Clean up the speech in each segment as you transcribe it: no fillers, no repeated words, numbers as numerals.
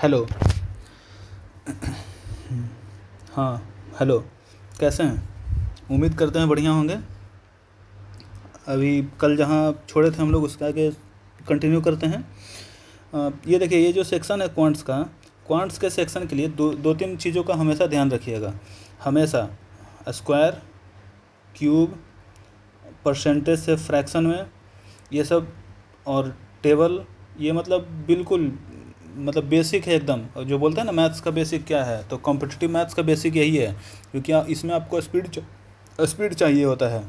Hello. हाँ, hello. कैसे हैं? उम्मीद करते हैं बढ़िया होंगे। अभी कल जहाँ छोड़े थे हम लोग उसका आगे कंटिन्यू करते हैं। ये देखिए, ये जो सेक्शन है क्वांट्स के सेक्शन के लिए दो तीन चीज़ों का हमेशा ध्यान रखिएगा। हमेशा स्क्वायर, क्यूब, परसेंटेज से फ्रैक्शन में, ये सब, और टेबल, ये मतलब बिल्कुल मतलब बेसिक है एकदम। और जो बोलते हैं ना मैथ्स का बेसिक क्या है, तो कॉम्पिटिटिव मैथ्स का बेसिक यही है, क्योंकि इसमें आपको स्पीड चाहिए होता है।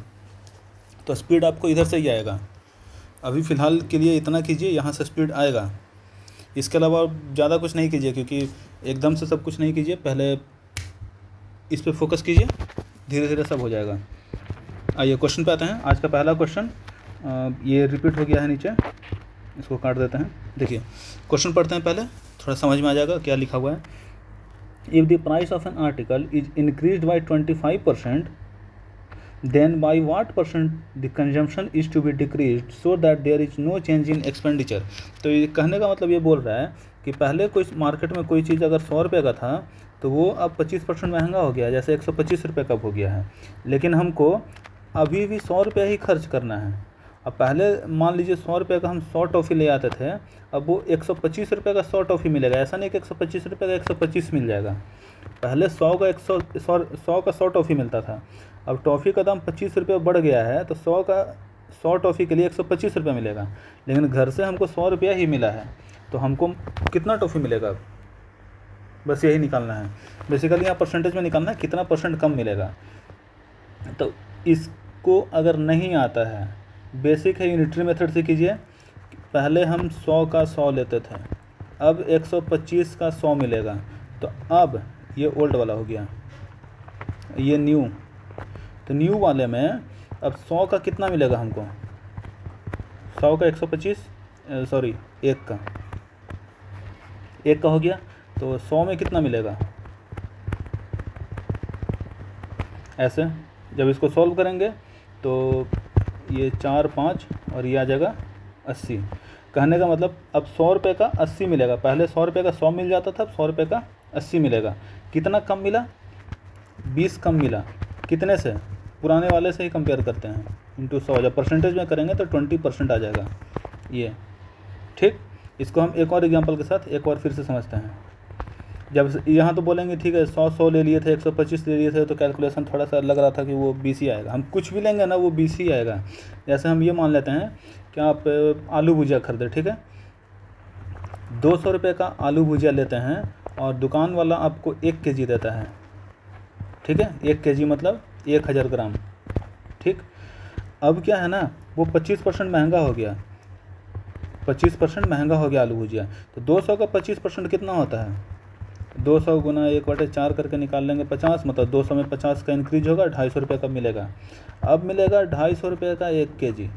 तो स्पीड आपको इधर से ही आएगा। अभी फ़िलहाल के लिए इतना कीजिए, यहाँ से स्पीड आएगा। इसके अलावा ज़्यादा कुछ नहीं कीजिए, क्योंकि एकदम से सब कुछ नहीं कीजिए। पहले इस पर फोकस कीजिए, धीरे धीरे सब हो जाएगा। आइए क्वेश्चन पे आते हैं। आज का पहला क्वेश्चन ये रिपीट हो गया है नीचे, इसको काट देते हैं। देखिए क्वेश्चन पढ़ते हैं, पहले थोड़ा समझ में आ जाएगा क्या लिखा हुआ है। If the price of an article is increased by 25%, then by what percent the consumption is to be decreased so that there is no change in expenditure। तो ये कहने का मतलब ये बोल रहा है कि पहले कोई मार्केट में कोई चीज़ अगर 100 रुपये का था तो वो अब 25% महंगा हो गया, जैसे 125 रुपये का हो गया है, लेकिन हमको अभी भी 100 रुपये ही खर्च करना है। अब पहले मान लीजिए 100 रुपये का हम 100 टॉफ़ी ले आते थे, अब वो 125 रुपये का 100 टॉफ़ी मिलेगा। ऐसा नहीं कि 125 रुपये का 125 मिल जाएगा। पहले 100 का 100 का 100 टॉफ़ी मिलता था। अब टॉफ़ी का दाम 25 रुपये बढ़ गया है, तो 100 टॉफ़ी के लिए 125 रुपये मिलेगा, लेकिन घर से हमको 100 रुपया ही मिला है, तो हमको कितना टॉफ़ी मिलेगा, बस यही निकालना है। बेसिकली यहाँ परसेंटेज में निकालना है कितना परसेंट कम मिलेगा। तो इसको अगर नहीं आता है, बेसिक है, यूनिटरी मेथड से कीजिए। पहले हम 100 का 100 लेते थे, अब 125 का 100 मिलेगा, तो अब ये ओल्ड वाला हो गया, ये न्यू। तो न्यू वाले में अब 100 का कितना मिलेगा हमको, 100 का 125, सॉरी एक का हो गया, तो 100 में कितना मिलेगा। ऐसे जब इसको सॉल्व करेंगे तो ये 4 5 और ये आ जाएगा 80। कहने का मतलब अब 100 रुपये का 80 मिलेगा। पहले 100 रुपये का 100 मिल जाता था, अब 100 रुपये का 80 मिलेगा। कितना कम मिला, 20 कम मिला। कितने से, पुराने वाले से ही कंपेयर करते हैं, इंटू 100। जब परसेंटेज में करेंगे तो 20% आ जाएगा ये। ठीक, इसको हम एक और एग्जांपल के साथ एक और फिर से समझते हैं। जब यहाँ तो बोलेंगे ठीक है 100 ले लिए थे, 125 ले लिए थे, तो कैलकुलेशन थोड़ा सा लग रहा था कि वो 20 ही आएगा। हम कुछ भी लेंगे ना वो 20 ही आएगा। जैसे हम ये मान लेते हैं कि आप आलू भुजिया खरीदे, ठीक है, 200 रुपये का आलू भुजिया लेते हैं और दुकान वाला आपको 1 kg देता है। ठीक है, 1 kg मतलब 1000 ग्राम। ठीक, अब क्या है ना, वो 25% महंगा हो गया, 25% महंगा हो गया आलू भुजिया। तो 200 का 25% कितना होता है, 200 गुना 1/4 करके निकाल लेंगे 50, मतलब 200 में 50 का इंक्रीज होगा, 250 रुपये का मिलेगा। अब मिलेगा 250 रुपये का 1 kg,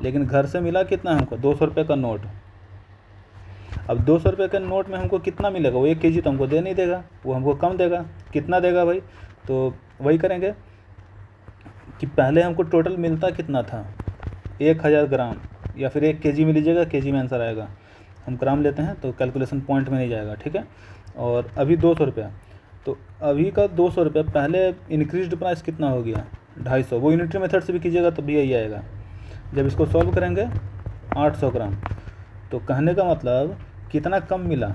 लेकिन घर से मिला कितना हमको, 200 रुपये का नोट। अब 200 रुपये के नोट में हमको कितना मिलेगा, वो 1 kg तो हमको दे नहीं देगा, वो हमको कम देगा। कितना देगा भाई, तो वही करेंगे कि पहले हमको टोटल मिलता कितना था, 1000 ग्राम, या फिर 1 kg में लीजिएगा, kg में आंसर आएगा। हम ग्राम लेते हैं तो कैलकुलेशन पॉइंट में नहीं जाएगा। ठीक है, और अभी 200 रुपया, तो अभी का 200 रुपये, पहले इंक्रीज्ड प्राइस कितना हो गया, 250। वो यूनिटरी मेथड से भी कीजिएगा तो भी यही आएगा। जब इसको सॉल्व करेंगे 800 ग्राम, तो कहने का मतलब कितना कम मिला,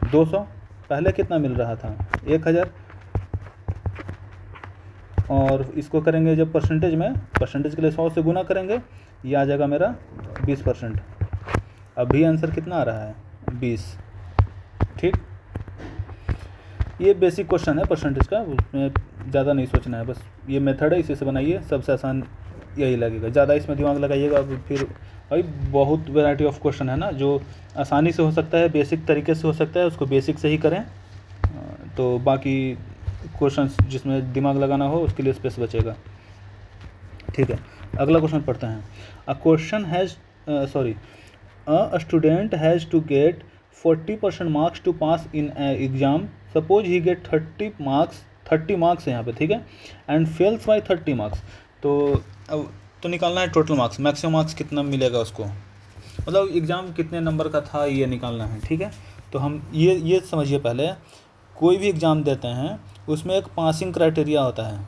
200। पहले कितना मिल रहा था, 1000। और इसको करेंगे जब परसेंटेज में, परसेंटेज के लिए 100 से गुना करेंगे, ये आ जाएगा मेरा 20%। अभी आंसर कितना आ रहा है, 20। ठीक, ये बेसिक क्वेश्चन है परसेंटेज का, उसमें ज़्यादा नहीं सोचना है, बस ये मेथड है, इसी से बनाइए, सबसे आसान यही लगेगा। ज़्यादा इसमें दिमाग लगाइएगा फिर भाई बहुत वैरायटी ऑफ क्वेश्चन है ना, जो आसानी से हो सकता है, बेसिक तरीके से हो सकता है, उसको बेसिक से ही करें। तो बाकी क्वेश्चंस जिसमें दिमाग लगाना हो उसके लिए स्पेस बचेगा। ठीक है, अगला क्वेश्चन पढ़ते हैं। A student has to get 40% marks to pass in exam. Suppose he get 30 marks है यहाँ पे, ठीक है, एंड फेल्स बाई 30 मार्क्स। तो अब तो निकालना है टोटल मार्क्स, मैक्सिमम मार्क्स कितना मिलेगा उसको, मतलब एग्ज़ाम कितने नंबर का था ये निकालना है। ठीक है, तो हम ये समझिए, पहले कोई भी एग्ज़ाम देते हैं उसमें एक पासिंग क्राइटेरिया होता है।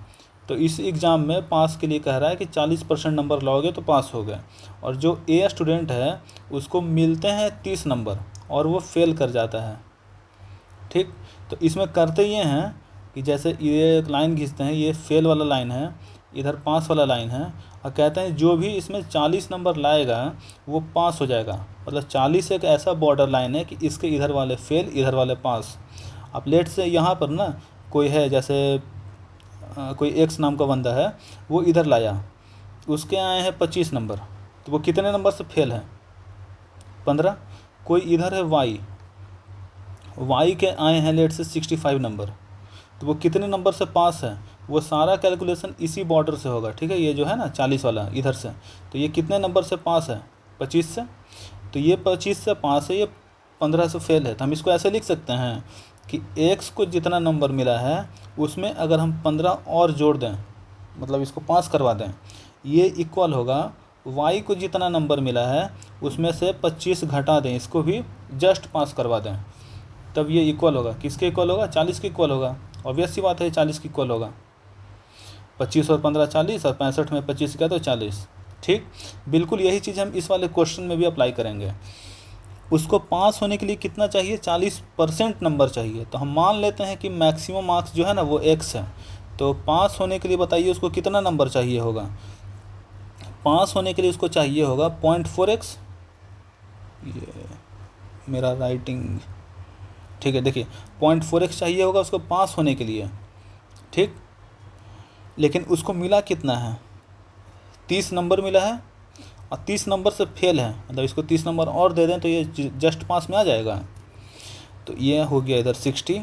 तो इस एग्ज़ाम में पास के लिए कह रहा है कि 40% नंबर लाओगे तो पास हो गए, और जो ए स्टूडेंट है उसको मिलते हैं 30 नंबर और वो फेल कर जाता है। ठीक, तो इसमें करते ये हैं कि जैसे ये एक लाइन खींचते हैं, ये फेल वाला लाइन है, इधर पास वाला लाइन है, और कहते हैं जो भी इसमें 40 नंबर लाएगा वो पास हो जाएगा। मतलब 40 एक ऐसा बॉर्डर लाइन है कि इसके इधर वाले फेल, इधर वाले पास। अब लेट से यहाँ पर ना कोई है, जैसे कोई एक्स नाम का बंदा है, वो इधर लाया, उसके आए हैं 25 नंबर, तो वो कितने नंबर से फेल है? 15। कोई इधर है वाई के आए हैं लेट से 65 नंबर, तो वो कितने नंबर से पास है? वो सारा कैलकुलेशन इसी बॉर्डर से होगा। ठीक है, ये जो है ना 40 वाला इधर से, तो ये कितने नंबर से पास है? 25 से। तो ये 25 से पास है, ये 15 से फेल है। तो हम इसको ऐसे लिख सकते हैं कि एक्स को जितना नंबर मिला है उसमें अगर हम 15 और जोड़ दें, मतलब इसको पास करवा दें, ये इक्वल होगा वाई को जितना नंबर मिला है उसमें से 25 घटा दें, इसको भी जस्ट पास करवा दें, तब ये इक्वल होगा। किसके इक्वल होगा? 40 के इक्वल होगा। ऑब्वियस सी बात है, 40 के इक्वल होगा। 25 और 15 40, और 65 में 25 क्या तो 40। ठीक, बिल्कुल यही चीज़ हम इस वाले क्वेश्चन में भी अप्लाई करेंगे। उसको पास होने के लिए कितना चाहिए? 40% नंबर चाहिए। तो हम मान लेते हैं कि मैक्सिमम मार्क्स जो है ना वो एक्स है, तो पास होने के लिए बताइए उसको कितना नंबर चाहिए होगा? पास होने के लिए उसको चाहिए होगा 0.4x। ये मेरा राइटिंग ठीक है, देखिए 0.4x चाहिए होगा उसको पास होने के लिए। ठीक, लेकिन उसको मिला कितना है? 30 नंबर मिला है, और 30 नंबर से फेल है, मतलब इसको 30 नंबर और दे दें तो ये जस्ट पास में आ जाएगा। तो ये हो गया इधर 60,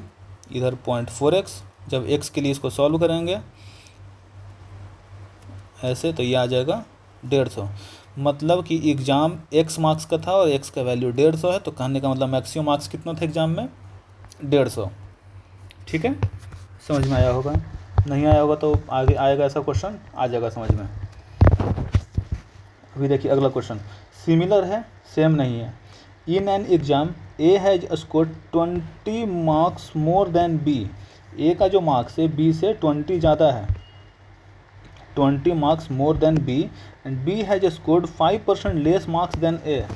इधर 0.4x। जब x के लिए इसको सॉल्व करेंगे ऐसे, तो ये आ जाएगा 150। मतलब कि एग्ज़ाम x मार्क्स का था और x का वैल्यू 150 है, तो कहने का मतलब मैक्सिमम मार्क्स कितना था एग्ज़ाम में? 150। ठीक है, समझ में आया होगा। नहीं आया होगा तो आगे आएगा ऐसा क्वेश्चन, आ जाएगा समझ में। अभी देखिए अगला क्वेश्चन, सिमिलर है, सेम नहीं है। In an exam A has score 20 marks more than B. A का जो मार्क्स है बी से 20 ज़्यादा है, 20 marks more than B, and B has scored 5% less marks than A.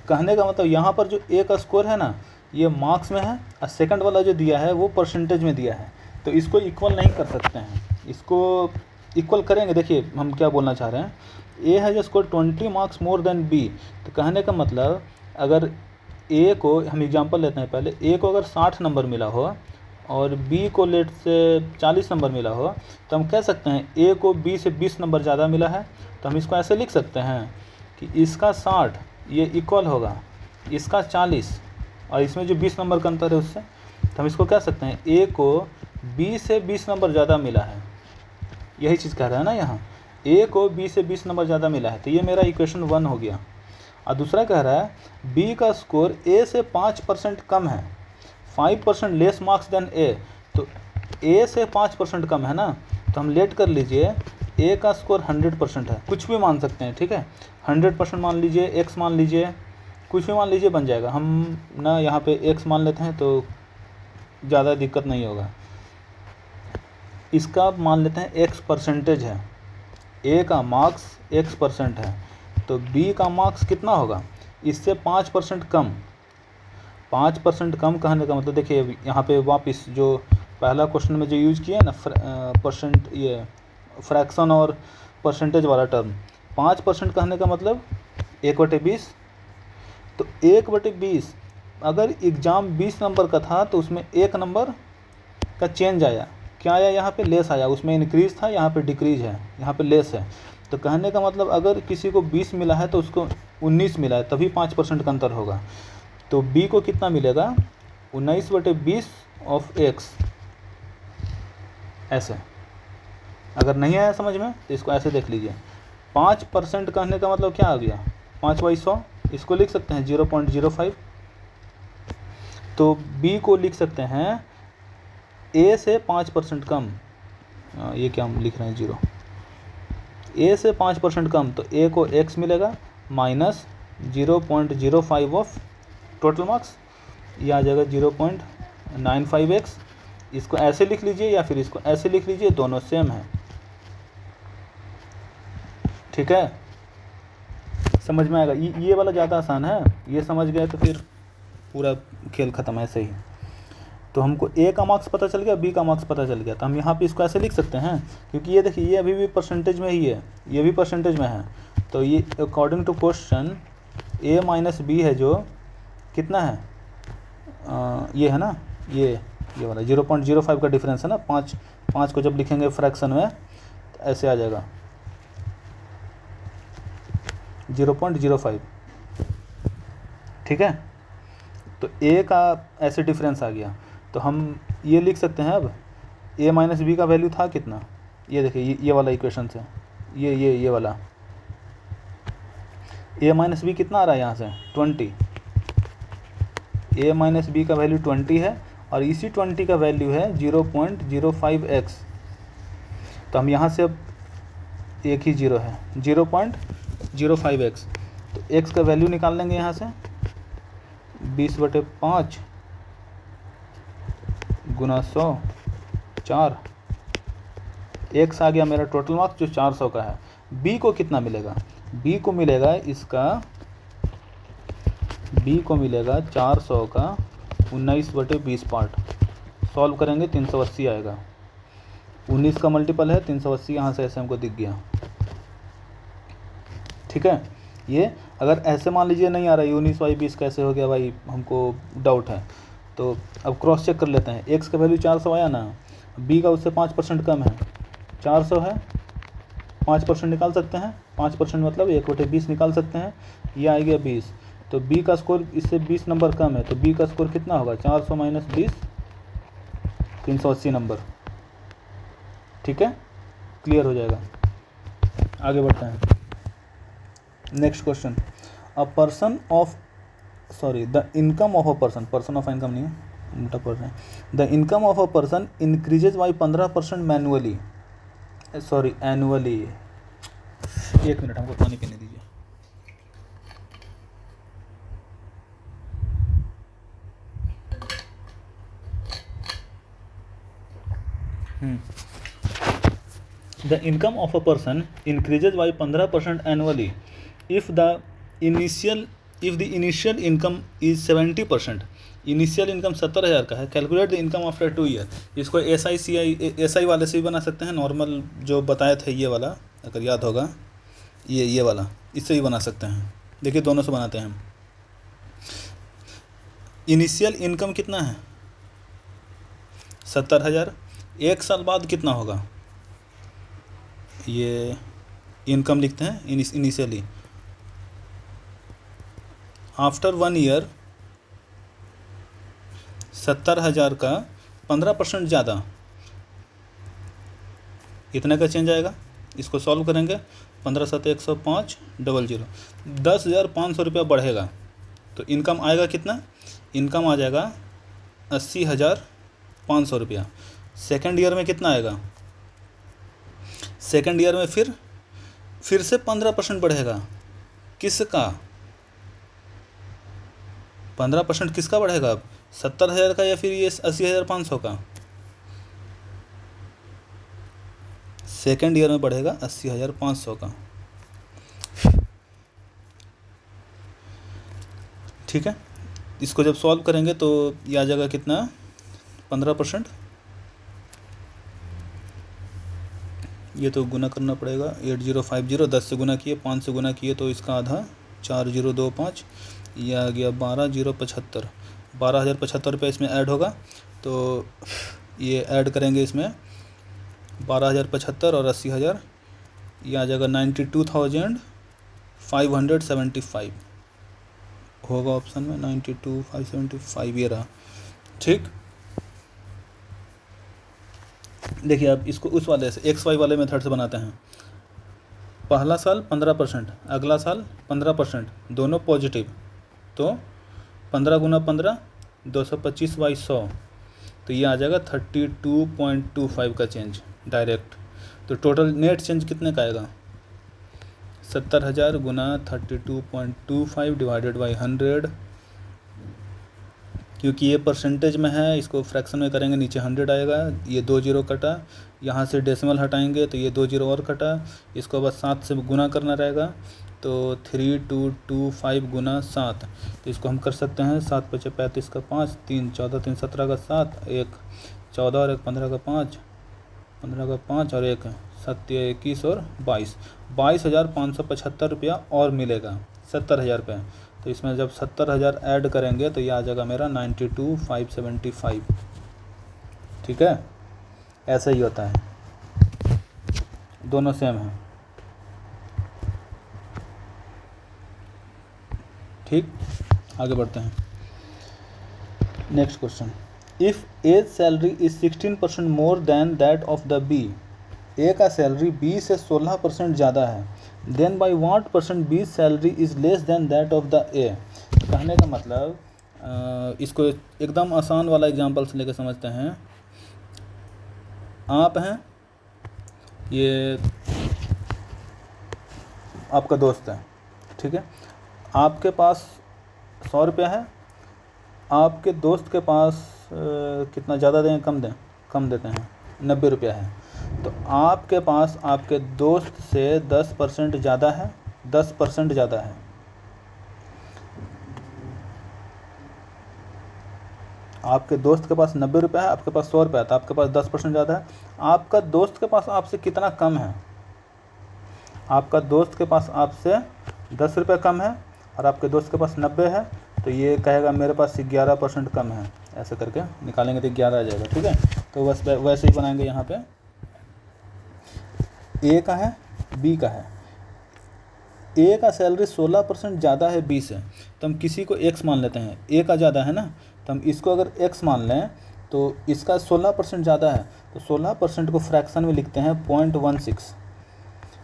कहने का मतलब यहाँ पर जो ए का स्कोर है ना ये मार्क्स में है, और सेकंड वाला जो दिया है वो परसेंटेज में दिया है, तो इसको इक्वल नहीं कर सकते हैं। इसको इक्वल करेंगे, देखिए हम क्या बोलना चाह रहे हैं। A has score 20 marks more than B, तो कहने का मतलब अगर ए को, हम एग्जांपल लेते हैं पहले, ए को अगर 60 नंबर मिला हो और बी को लेट से 40 नंबर मिला हो, तो हम कह सकते हैं ए को बी से 20 नंबर ज़्यादा मिला है, तो हम इसको ऐसे लिख सकते हैं कि इसका 60 ये इक्वल होगा इसका 40, और इसमें जो 20 नंबर का अंतर है उससे, तो हम इसको कह सकते हैं ए को बी से 20 नंबर ज़्यादा मिला है। यही चीज़ कह रहा है ना यहाँ, ए को बी से 20 नंबर ज़्यादा मिला है, तो ये मेरा इक्वेशन 1 हो गया। और दूसरा कह रहा है बी का स्कोर ए से 5% कम है, 5% लेस मार्क्स देन ए, तो ए से 5% कम है ना, तो हम लेट कर लीजिए ए का स्कोर 100% है, कुछ भी मान सकते हैं। ठीक है, 100% मान लीजिए, एक्स मान लीजिए, कुछ भी मान लीजिए, बन जाएगा। हम ना यहाँ पे एक्स मान लेते हैं तो ज़्यादा दिक्कत नहीं होगा। इसका मान लेते हैं एक्स परसेंटेज है, ए का मार्क्स x% है, तो बी का मार्क्स कितना होगा? इससे 5% कम। 5% कम कहने का मतलब देखिए यहाँ पे वापस जो पहला क्वेश्चन में जो यूज़ किया है ना परसेंट, ये फ्रैक्शन और परसेंटेज वाला टर्म, 5% कहने का मतलब 1/20। तो 1/20 अगर एग्ज़ाम 20 नंबर का था तो उसमें 1 नंबर का चेंज आया, क्या आया? यहाँ पे लेस आया, उसमें इंक्रीज़ था, यहाँ पे डिक्रीज है, यहाँ पे लेस है। तो कहने का मतलब अगर किसी को 20 मिला है तो उसको 19 मिला है, तभी 5% का अंतर होगा। तो बी को कितना मिलेगा? 19/20 ऑफ एक्स। ऐसे अगर नहीं आया समझ में तो इसको ऐसे देख लीजिए। 5% कहने का मतलब क्या आ गया? 5/100, इसको लिख सकते हैं 0.05। तो बी को लिख सकते हैं ए से 5% कम, ये क्या हम लिख रहे हैं 0, ए से 5% कम, तो ए को x मिलेगा माइनस 0.05 ऑफ टोटल मार्क्स, ये आ जाएगा 0.95x। इसको ऐसे लिख लीजिए या फिर इसको ऐसे लिख लीजिए, दोनों सेम है। ठीक है, समझ में आएगा। ये वाला ज़्यादा आसान है, ये समझ गए तो फिर पूरा खेल ख़त्म है। सही, तो हमको ए का मार्क्स पता चल गया, बी का मार्क्स पता चल गया, तो हम यहाँ पे इसको ऐसे लिख सकते हैं, क्योंकि ये देखिए ये अभी भी परसेंटेज में ही है, ये भी परसेंटेज में है। तो ये according to question A minus B है जो कितना है, ये है ना, ये वाला 0.05 का डिफरेंस है ना। 5 को जब लिखेंगे फ्रैक्शन में तो ऐसे आ जाएगा 0.05। ठीक है, तो ए का ऐसे डिफरेंस आ गया, तो हम ये लिख सकते हैं अब ए माइनस बी का वैल्यू था कितना, ये देखिए ये वाला इक्वेशन से, ये वाला ए माइनस बी कितना आ रहा है यहाँ से 20। ए माइनस बी का वैल्यू 20 है और इसी 20 का वैल्यू है 0.05x। तो हम यहाँ से अब एक ही जीरो है 0.05x, तो x का वैल्यू निकाल लेंगे यहाँ से 20/5 गुना 100 4। x आ गया मेरा टोटल मार्क्स जो 400 का है। b को कितना मिलेगा, b को मिलेगा इसका, b को मिलेगा 400 का 19/20 पार्ट। सॉल्व करेंगे 380 आएगा, 19 का मल्टीपल है 380, यहाँ से ऐसे हमको दिख गया। ठीक है, ये अगर ऐसे मान लीजिए नहीं आ रहा है 19/20 कैसे हो गया भाई, हमको डाउट है, तो अब क्रॉस चेक कर लेते हैं। x का वैल्यू 400 आया ना, b का उससे 5% कम है, 400 है, 5% निकाल सकते हैं, 5% मतलब 1/20 निकाल सकते हैं, ये आ गया 20। तो b का स्कोर इससे 20 नंबर कम है, तो b का स्कोर कितना होगा 400 माइनस 20, 380 नंबर। ठीक है, क्लियर हो जाएगा। आगे बढ़ते हैं, next question. A person of the income of a person of income नहीं है, उल्टा पढ़ रहे हैं। The income of a person increases by 15% manually, annually. एक मिनट, हमको पानी पीने दीजिए। The income of a person increases by 15% annually if the initial income is 70%। Initial income 70,000 का है। Calculate the income after 2 year. इसको SI वाले से भी बना सकते हैं, नॉर्मल जो बताए थे ये वाला, अगर याद होगा, ये वाला, इससे भी बना सकते हैं। देखिए दोनों से बनाते हैं हम। इनिशियल इनकम कितना है 70,000, 1 साल बाद कितना होगा, ये इनकम लिखते हैं इनिशियली। आफ्टर 1 ईयर 70,000 का 15% ज़्यादा, इतने का चेंज आएगा। इसको सॉल्व करेंगे, 15 7 105 00, 10,500 रुपया बढ़ेगा। तो इनकम आएगा कितना, इनकम आ जाएगा 80,500 रुपया। सेकेंड ईयर में कितना आएगा, सेकेंड ईयर में फिर से 15% बढ़ेगा। किसका 15% किसका बढ़ेगा अब, 70,000 का या फिर ये 80,500 का। सेकेंड ईयर में बढ़ेगा 80,500 का। ठीक है, इसको जब सॉल्व करेंगे तो ये आ जाएगा कितना 15%, ये तो गुना करना पड़ेगा 8050, 10 से गुना किए, 5 से गुना किए तो इसका आधा 4025, ये आ गया 12075। 12,075 रुपये इसमें ऐड होगा, तो ये ऐड करेंगे इसमें 12,075 और 80,000, ये आ जाएगा 92,575 होगा ऑप्शन में, 92,575 ये रहा। ठीक, देखिए अब इसको उस वाले से XY वाले मेथड से बनाते हैं। पहला साल 15%, अगला साल 15%, दोनों पॉजिटिव, तो 15 गुना 15 225/100, तो ये आ जाएगा 32.25 का चेंज डायरेक्ट। तो टोटल नेट चेंज कितने का आएगा, 70,000 गुना 32.25 डिवाइडेड बाई 100, क्योंकि ये परसेंटेज में है, इसको फ्रैक्शन में करेंगे नीचे 100 आएगा। ये 2 जीरो कटा, यहाँ से डेसिमल हटाएंगे तो ये 2 जीरो और कटा, इसको बस 7 से गुना करना रहेगा। तो 3225 गुना 7, तो इसको हम कर सकते हैं 7 पचे 35 का 5, 3 14 3 17 का 7, 1 14 और 1 15 का 5, 15 का 5 और 1 7 21 और 22,575 रुपया और मिलेगा 70,000 रुपये। तो इसमें जब 70,000 ऐड करेंगे तो ये आ जाएगा मेरा 92,575। ठीक है, ऐसा ही होता है, दोनों सेम है। ठीक, आगे बढ़ते हैं। Next question, if A's salary is 16% more than that of the B, A का सैलरी बी से 16% ज़्यादा है, then by what percent B salary is less than that of the A. कहने का मतलब इसको एकदम आसान वाला एग्जांपल से लेकर समझते हैं। आप हैं, ये आपका दोस्त है, ठीक है, आपके पास 100 रुपया है, आपके दोस्त के पास कितना ज़्यादा दें कम दें, कम देते हैं, 90 रुपया है। तो आपके पास आपके दोस्त से 10% ज़्यादा है, 10% ज़्यादा है। आपके दोस्त के पास 90 रुपया है, आपके पास 100 रुपया है, तो आपके पास 10% ज़्यादा है। आपका दोस्त के पास आपसे कितना कम है? आपका दोस्त के पास आपसे 10 रुपये कम है और आपके दोस्त के पास 90 है, तो ये कहेगा मेरे पास 11% कम है। ऐसे करके निकालेंगे तो 11 आ जाएगा। ठीक है, तो बस वैसे ही बनाएंगे। यहाँ पे ए का है, बी का है। ए का सैलरी 16% ज़्यादा है बी से, तो हम किसी को एक्स मान लेते हैं। ए का ज़्यादा है ना, तो हम इसको अगर एक्स मान लें तो इसका 16% ज़्यादा है, तो 16% को फ्रैक्शन में लिखते हैं 0.16।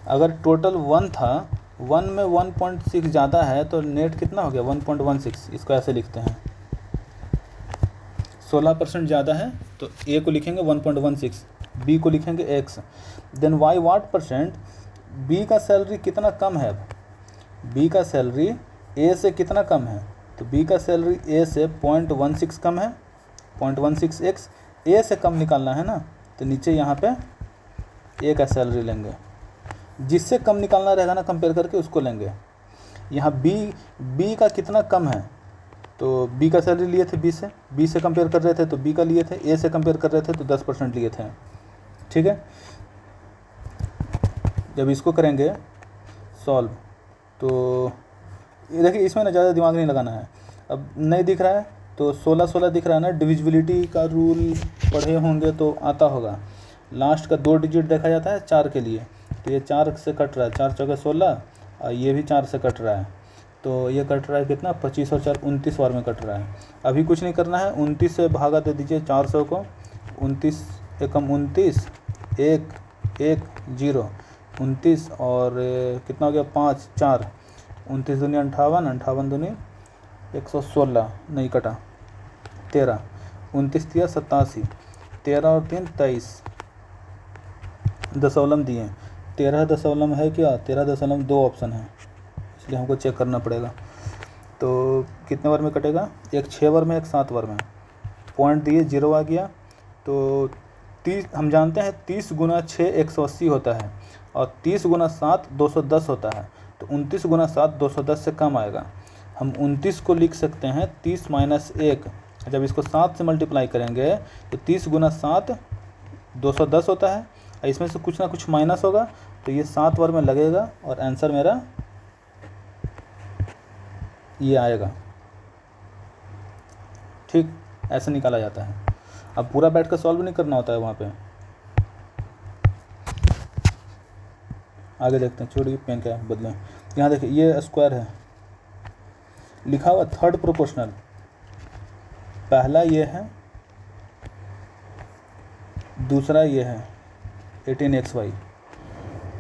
अगर टोटल 1 था, 1 में 1.6 ज़्यादा है, तो नेट कितना हो गया 1.16। इसको ऐसे लिखते हैं, 16% ज़्यादा है तो ए को लिखेंगे 1.16, बी को लिखेंगे X. Then Y what percent, B का सैलरी कितना कम है। अब बी का सैलरी ए से कितना कम है, तो बी का सैलरी ए से 0.16 कम है, 0.16 एक्स। ए से कम निकालना है ना, तो नीचे यहाँ पे ए का सैलरी लेंगे, जिससे कम निकालना रहेगा ना कंपेयर करके उसको लेंगे। यहाँ बी का कितना कम है, तो बी का सैलरी लिए थे बी से कंपेयर कर रहे थे तो बी का लिए थे, ए से कंपेयर कर रहे थे तो 10% लिए थे। ठीक है, जब इसको करेंगे सॉल्व तो ये देखिए, इसमें ना ज़्यादा दिमाग नहीं लगाना है। अब नहीं दिख रहा है तो 16 दिख रहा है ना, डिविजिबिलिटी का रूल पढ़े होंगे तो आता होगा। लास्ट का 2 डिजिट देखा जाता है 4 के लिए, तो ये 4 से कट रहा है, 4 चौके 16 और ये भी 4 से कट रहा है, तो ये कट रहा है कितना 25 और 4 29 बार में कट रहा है। अभी कुछ नहीं करना है, 29 से भागा दे दीजिए 400 को, 29 एकम 29, 1 1 0 29 और कितना हो गया 5 4, 29 दूनी 58, 58 दूनी 116, नहीं कटा 13, 29 दिया 87, 13 और 3 23, दशमलव दिए, 13 दशमलव है क्या, 13.2 ऑप्शन है, इसलिए हमको चेक करना पड़ेगा। तो कितने बार में कटेगा, एक 6 बार में, एक 7 बार में। पॉइंट दिए 0 आ गया, तो 30 हम जानते हैं 30 गुना 6 180 होता है और 30 गुना 7 210 होता है, तो 29 गुना 7 210 से कम आएगा। हम 29 को लिख सकते हैं 30 माइनस 1, जब इसको 7 से मल्टीप्लाई करेंगे तो 30 गुना 7 210 होता है, इसमें से कुछ ना कुछ माइनस होगा, तो ये 7 बार में लगेगा और आंसर मेरा ये आएगा। ठीक, ऐसे निकाला जाता है। अब पूरा बैठ कर सॉल्व नहीं करना होता है वहाँ पे। आगे देखते हैं, छोड़िए पेन क्या बदलें। यहाँ देखिए, ये स्क्वायर है, लिखा हुआ थर्ड प्रोपोर्शनल, पहला ये है, दूसरा ये है 18xy,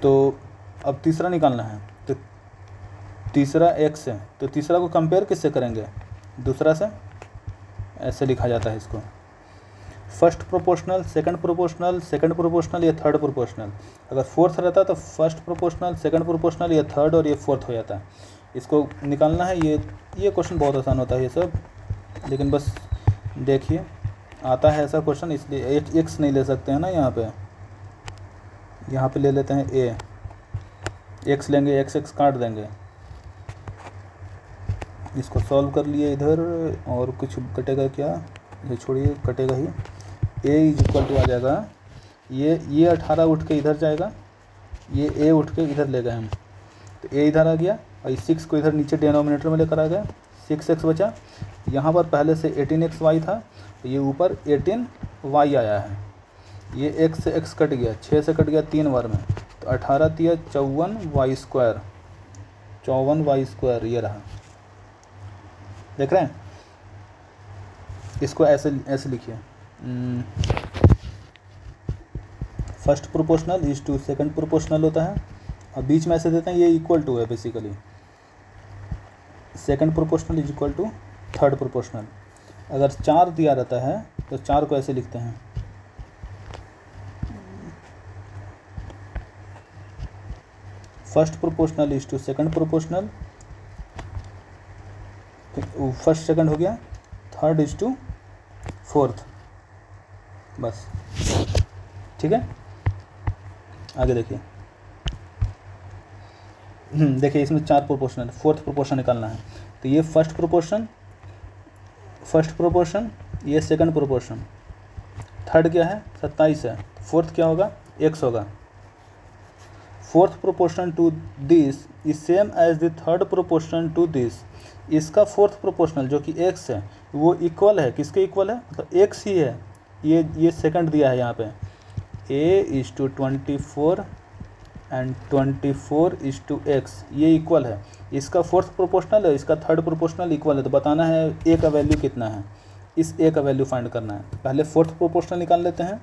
तो अब तीसरा निकालना है, तो तीसरा x है, तो तीसरा को कंपेयर किससे करेंगे, दूसरा से। ऐसे लिखा जाता है इसको, first proportional, second proportional, second proportional, ये थर्ड प्रोपोर्शनल। अगर फोर्थ रहता तो फर्स्ट प्रोपोर्शनल, सेकंड प्रोपोर्शनल, ये थर्ड और ये फोर्थ हो जाता है। इसको निकालना है। ये क्वेश्चन बहुत आसान होता है ये सब, लेकिन बस देखिए आता है ऐसा क्वेश्चन, इसलिए एक्स नहीं ले सकते हैं ना, यहाँ पे ले लेते हैं ए, एक्स लेंगे, एक्स एक्स काट देंगे, इसको सॉल्व कर लिए इधर, और कुछ कटेगा क्या, ये छोड़िए कटेगा ही, ए इज इक्वल टू आ जाएगा, ये 18 उठ के इधर जाएगा, ये ए उठ के इधर ले गए हम, तो ए इधर आ गया, और इस 6 को इधर नीचे डिनोमिनेटर में लेकर आ गए, 6x बचा, यहाँ पर पहले से 18xy था, तो ये ऊपर 18y आया है, ये x से x कट गया, 6 से कट गया 3 बार में, तो 18 तिया 54y स्क्वायर, 54y स्क्वायर ये रहा, देख रहे हैं। इसको ऐसे लिखिए, first proportional is to second proportional होता है, और बीच में ऐसे देते हैं, ये इक्वल टू है basically, second proportional is equal to third proportional. अगर 4 दिया रहता है तो 4 को ऐसे लिखते हैं, first proportional is to second proportional, first second हो गया, थर्ड इज टू फोर्थ, बस ठीक है। आगे देखिए, देखिए इसमें 4 प्रोपोर्शनल, फोर्थ प्रोपोर्शन निकालना है, तो ये फर्स्ट प्रोपोर्शन, ये सेकंड प्रोपोर्शन, थर्ड क्या है 27 है, फोर्थ क्या होगा x होगा, fourth proportion to this is same as the third proportion to this, इसका फोर्थ प्रोपोर्शनल जो कि x है वो इक्वल है, किसके इक्वल है, मतलब x ही है, ये सेकंड दिया है यहाँ पे, a is to 24 and 24 is to x, ये इक्वल है, इसका फोर्थ प्रोपोर्शनल है, इसका थर्ड प्रोपोर्शनल इक्वल है, तो बताना है a का वैल्यू कितना है, इस a का वैल्यू फाइंड करना है। पहले फोर्थ प्रोपोर्शनल निकाल लेते हैं,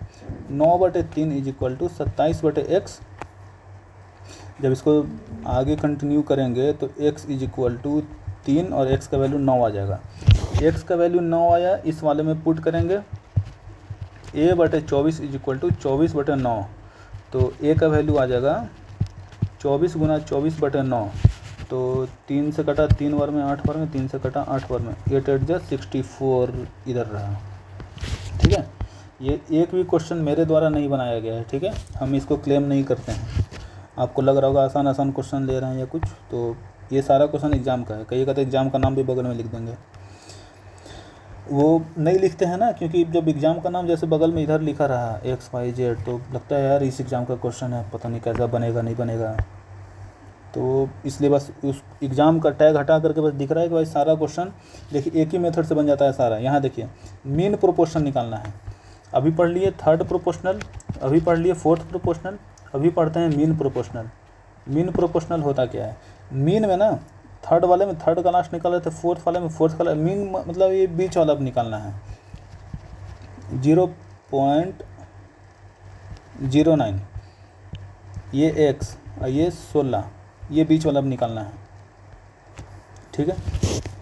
9/3 इज इक्वल टू 27/x, जब इसको आगे कंटिन्यू करेंगे तो x इज इक्वल टू 3 और x का वैल्यू 9 आ जाएगा, x का वैल्यू 9 आया, इस वाले में पुट करेंगे, a/24 इज इक्वल टू 24/9, तो a का वैल्यू आ जाएगा 24 गुना 24/9, तो 3 से कटा 3 बार में, 8 बार में, 3 से कटा 8 बार में, 8 8 जा 64 इधर रहा, ठीक है। ये एक भी क्वेश्चन मेरे द्वारा नहीं बनाया गया है, ठीक है, हम इसको क्लेम नहीं करते हैं, आपको लग रहा होगा आसान क्वेश्चन ले रहे हैं या कुछ, तो ये सारा क्वेश्चन एग्ज़ाम का है, कहिएगा तो एग्ज़ाम का नाम भी बगल में लिख देंगे, वो नहीं लिखते हैं ना, क्योंकि जब एग्ज़ाम का नाम जैसे बगल में इधर लिखा रहा XYZ, तो लगता है यार इस एग्ज़ाम का क्वेश्चन है, पता नहीं कैसा बनेगा नहीं बनेगा, तो इसलिए बस उस एग्ज़ाम का टैग हटा करके बस दिख रहा है कि भाई सारा क्वेश्चन देखिए एक ही मेथड से बन जाता है सारा। यहाँ देखिए मीन प्रोपोर्शन निकालना है, अभी पढ़ लिए थर्ड प्रोपोर्शनल, अभी पढ़ लिए फोर्थ प्रोपोर्शनल, अभी पढ़ते हैं मीन प्रोपोर्शनल। मीन प्रोपोर्शनल होता क्या है, मीन में ना थर्ड वाले में थर्ड का लास्ट निकाल रहे थे, फोर्थ वाले में फोर्थ का, मीन मतलब ये बीच वाला अब निकालना है, 0.09, ये x और ये 16, ये बीच वाला अब निकालना है, ठीक है।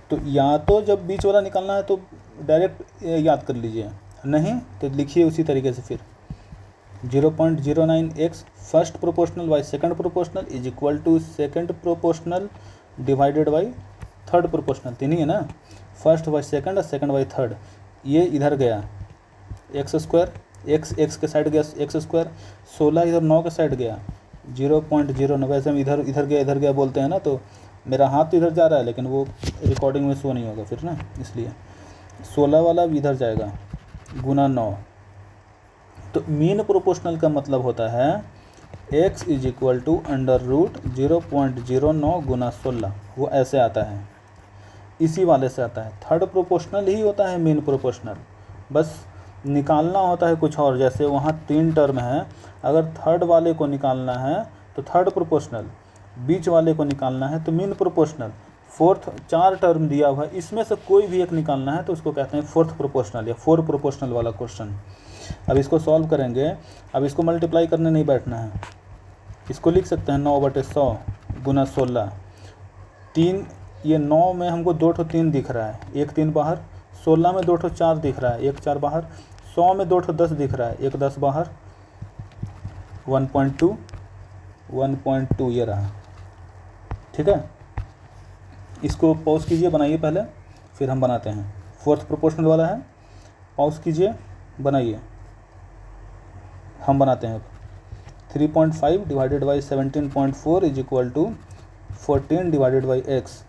तो या तो जब बीच वाला निकालना है तो डायरेक्ट याद कर लीजिए, नहीं तो लिखिए उसी तरीके से फिर 0.09x first proportional by second proportional is equal to second proportional divided by third proportional, तीन ही है ना, फर्स्ट बाई सेकंड और सेकंड बाई थर्ड, ये इधर गया एक्स स्क्वायर, एक्स के साइड गया एक्स स्क्वायर, 16 इधर 9 के साइड गया 0.09, वैसे हम इधर गया बोलते हैं ना, तो मेरा हाथ तो इधर जा रहा है लेकिन वो रिकॉर्डिंग में शो नहीं होगा फिर ना, इसलिए 16 वाला भी इधर जाएगा गुना 9। तो मीन प्रोपोर्शनल का मतलब होता है x is equal to under root 0.09 गुना 16, वो ऐसे आता है, इसी वाले से आता है। थर्ड प्रोपोर्शनल ही होता है मीन प्रोपोर्शनल, बस निकालना होता है कुछ और, जैसे वहाँ 3 टर्म है, अगर थर्ड वाले को निकालना है तो थर्ड प्रोपोर्शनल, बीच वाले को निकालना है तो मीन प्रोपोर्शनल, फोर्थ 4 टर्म दिया हुआ है, इसमें से कोई भी एक निकालना है तो उसको कहते हैं फोर्थ प्रोपोर्शनल या 4 प्रोपोर्शनल वाला क्वेश्चन। अब इसको सॉल्व करेंगे, अब इसको मल्टीप्लाई करने नहीं बैठना है, इसको लिख सकते हैं 9/100 गुना 16, 3, ये 9 में हमको 2 ठो 3 दिख रहा है, 1 3 बाहर, 16 में 2 ठो 4 दिख रहा है, 1 4 बाहर, 100 में 2 ठो 10 दिख रहा है, 1 10 बाहर, 1.2 ये रहा, ठीक है। इसको पॉज कीजिए, बनाइए पहले, फिर हम बनाते हैं। फोर्थ प्रोपोर्शनल वाला है पॉज कीजिए, बनाइए। हम बनाते हैं 3.5 divided by 17.4 is equal to 14 divided by X.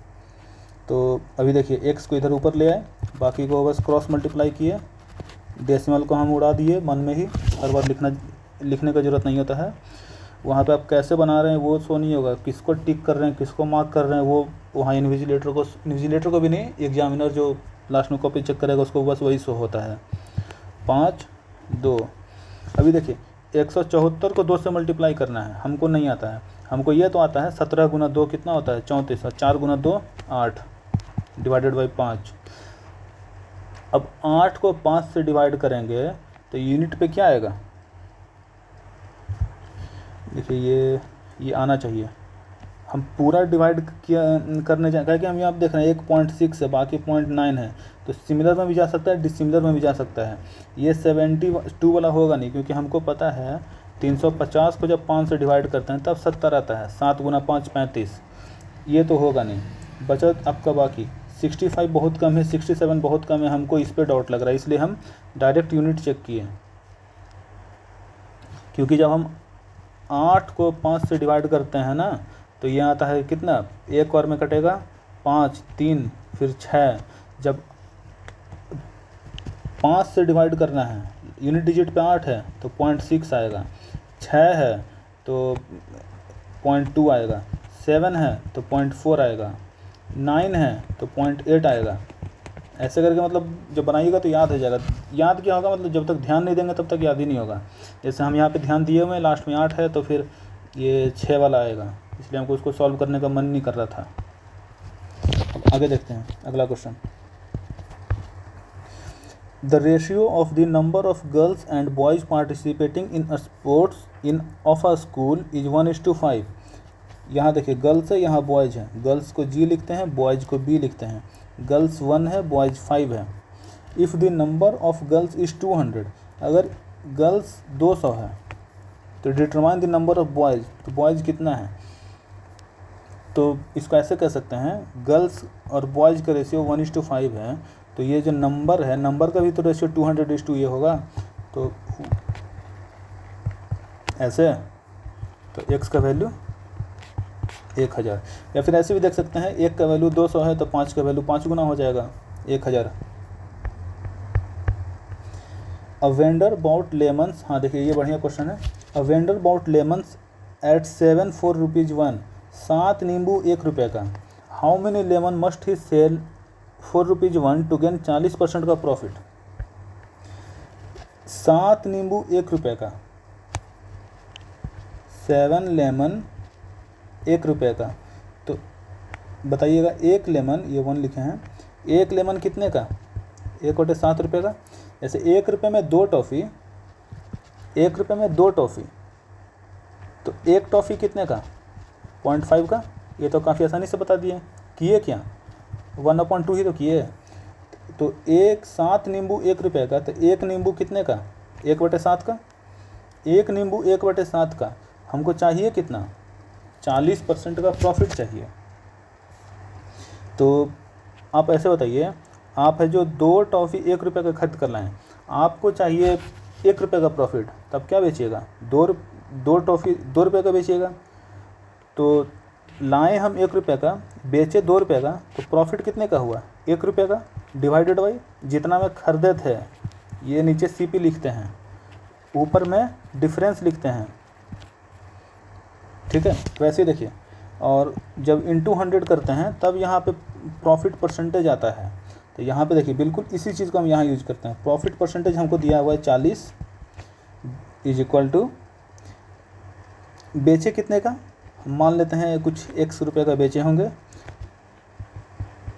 तो अभी देखिए एक्स को इधर ऊपर ले आए, बाकी को बस क्रॉस मल्टीप्लाई किए, डेसिमल को हम उड़ा दिए मन में ही, हर बार लिखने का ज़रूरत नहीं होता है। वहाँ पे आप कैसे बना रहे हैं वो शो नहीं होगा, किसको टिक कर रहे हैं, किसको मार्क कर रहे हैं, वो वहाँ इन्विजिलेटर को भी नहीं, एग्जामिनर जो लास्ट में कॉपी चेक करेगा उसको बस वही शो होता है। 5 2। अभी देखिए 174 को 2 से मल्टीप्लाई करना है, हमको नहीं आता है। हमको ये तो आता है 17 गुना 2 कितना होता है 34, और 4 गुना 2 8 डिवाइडेड बाई 5। अब 8 को 5 से डिवाइड करेंगे तो यूनिट पे क्या आएगा, देखिए ये आना चाहिए। हम पूरा डिवाइड किया करने जाए कि हम यहाँ देख रहे हैं 1.6 है, बाकी 0.9 है, तो सिमिलर में भी जा सकता है, डिसिमिलर में भी जा सकता है। ये 72 वाला होगा नहीं, क्योंकि हमको पता है 350 को जब 5 से डिवाइड करते हैं तब 70 आता है, 7 गुना 5 35। ये तो होगा नहीं। बचत आपका बाकी 65 बहुत कम है, 67 बहुत कम है, हमको इस पर डाउट लग रहा है, इसलिए हम डायरेक्ट यूनिट चेक किए। क्योंकि जब हम 8 को 5 से डिवाइड करते हैं ना, तो ये आता है कितना, एक और में कटेगा 5 3 फिर 6। जब 5 से डिवाइड करना है, यूनिट डिजिट पे 8 है तो 0.6 आएगा, 6 है तो 0.2 आएगा, 7 है तो 0.4 आएगा, 9 है तो 0.8 आएगा। ऐसे करके मतलब जब बनाइएगा तो याद हो जाएगा। याद क्या होगा, मतलब जब तक ध्यान नहीं देंगे तब तक याद ही नहीं होगा। जैसे हम यहाँ पे ध्यान दिए हुए हैं, लास्ट में 8 है तो फिर ये 6 वाला आएगा, इसलिए हमको उसको सॉल्व करने का मन नहीं कर रहा था। अब आगे देखते हैं अगला question. The ratio of the number of girls and boys participating in sports in of a school is 1:5। यहाँ देखिए गर्ल्स है, यहाँ बॉयज़ है, गर्ल्स को जी लिखते हैं, बॉयज़ को बी लिखते हैं। गर्ल्स 1 है, बॉयज़ 5 है। If the number of girls is 200, अगर गर्ल्स 200 है तो determine the number of boys, तो बॉयज़ कितना है। तो इसको ऐसे कह सकते हैं, गर्ल्स और बॉयज़ का रेशियो 1:5 है, तो ये जो नंबर है, नंबर का भी तो रेशियो 200:2 ये होगा, तो ऐसे, तो x का वैल्यू 1000। या फिर ऐसे भी देख सकते हैं, 1 का वैल्यू 200 है तो 5 का वैल्यू 5 गुना हो जाएगा 1000। अ वेंडर बॉट लेमन्स, हाँ देखिए ये बढ़िया क्वेश्चन है। A vendor bought lemons at 7 4 rupees 1, 7 नींबू 1 रुपये का। How many lemon must he sell 4 rupees 1 to gain 40% का प्रॉफिट। 7 नींबू 1 रुपये का, 7 लेमन 1 रुपये का, तो बताइएगा एक लेमन, ये 1 लिखे हैं, एक लेमन कितने का, 1/7 रुपये का। जैसे 1 रुपये में 2 टॉफ़ी, 1 रुपये में 2 टॉफ़ी, तो एक टॉफ़ी कितने का, 0.5 का। ये तो काफ़ी आसानी से बता दिए। किए क्या, 1/2 ही तो किए। तो 7 नींबू 1 रुपये का, तो एक नींबू कितने का, 1/7 का। एक नींबू 1/7 का, हमको चाहिए कितना, 40% का प्रॉफिट चाहिए। तो आप ऐसे बताइए, आप है जो 2 टॉफ़ी 1 रुपये का खरीद कर लाएँ, आपको चाहिए 1 रुपये का प्रॉफिट, तब क्या बेचिएगा, 2 टॉफ़ी 2 रुपये का बेचिएगा। तो लाएँ हम 1 रुपये का, बेचे 2 रुपये का, तो प्रॉफिट कितने का हुआ, 1 रुपये का, डिवाइडेड बाई जितना में खरीदे थे। ये नीचे CP लिखते हैं, ऊपर में डिफरेंस लिखते हैं, ठीक है। वैसे ही देखिए, और जब इंटू 100 करते हैं तब यहाँ पे प्रॉफिट परसेंटेज आता है। तो यहाँ पे देखिए बिल्कुल इसी चीज़ को हम यहाँ यूज करते हैं। प्रॉफिट परसेंटेज हमको दिया हुआ है 40 इज इक्वल टू, बेचे कितने का, मान लेते हैं कुछ x रुपये का बेचे होंगे,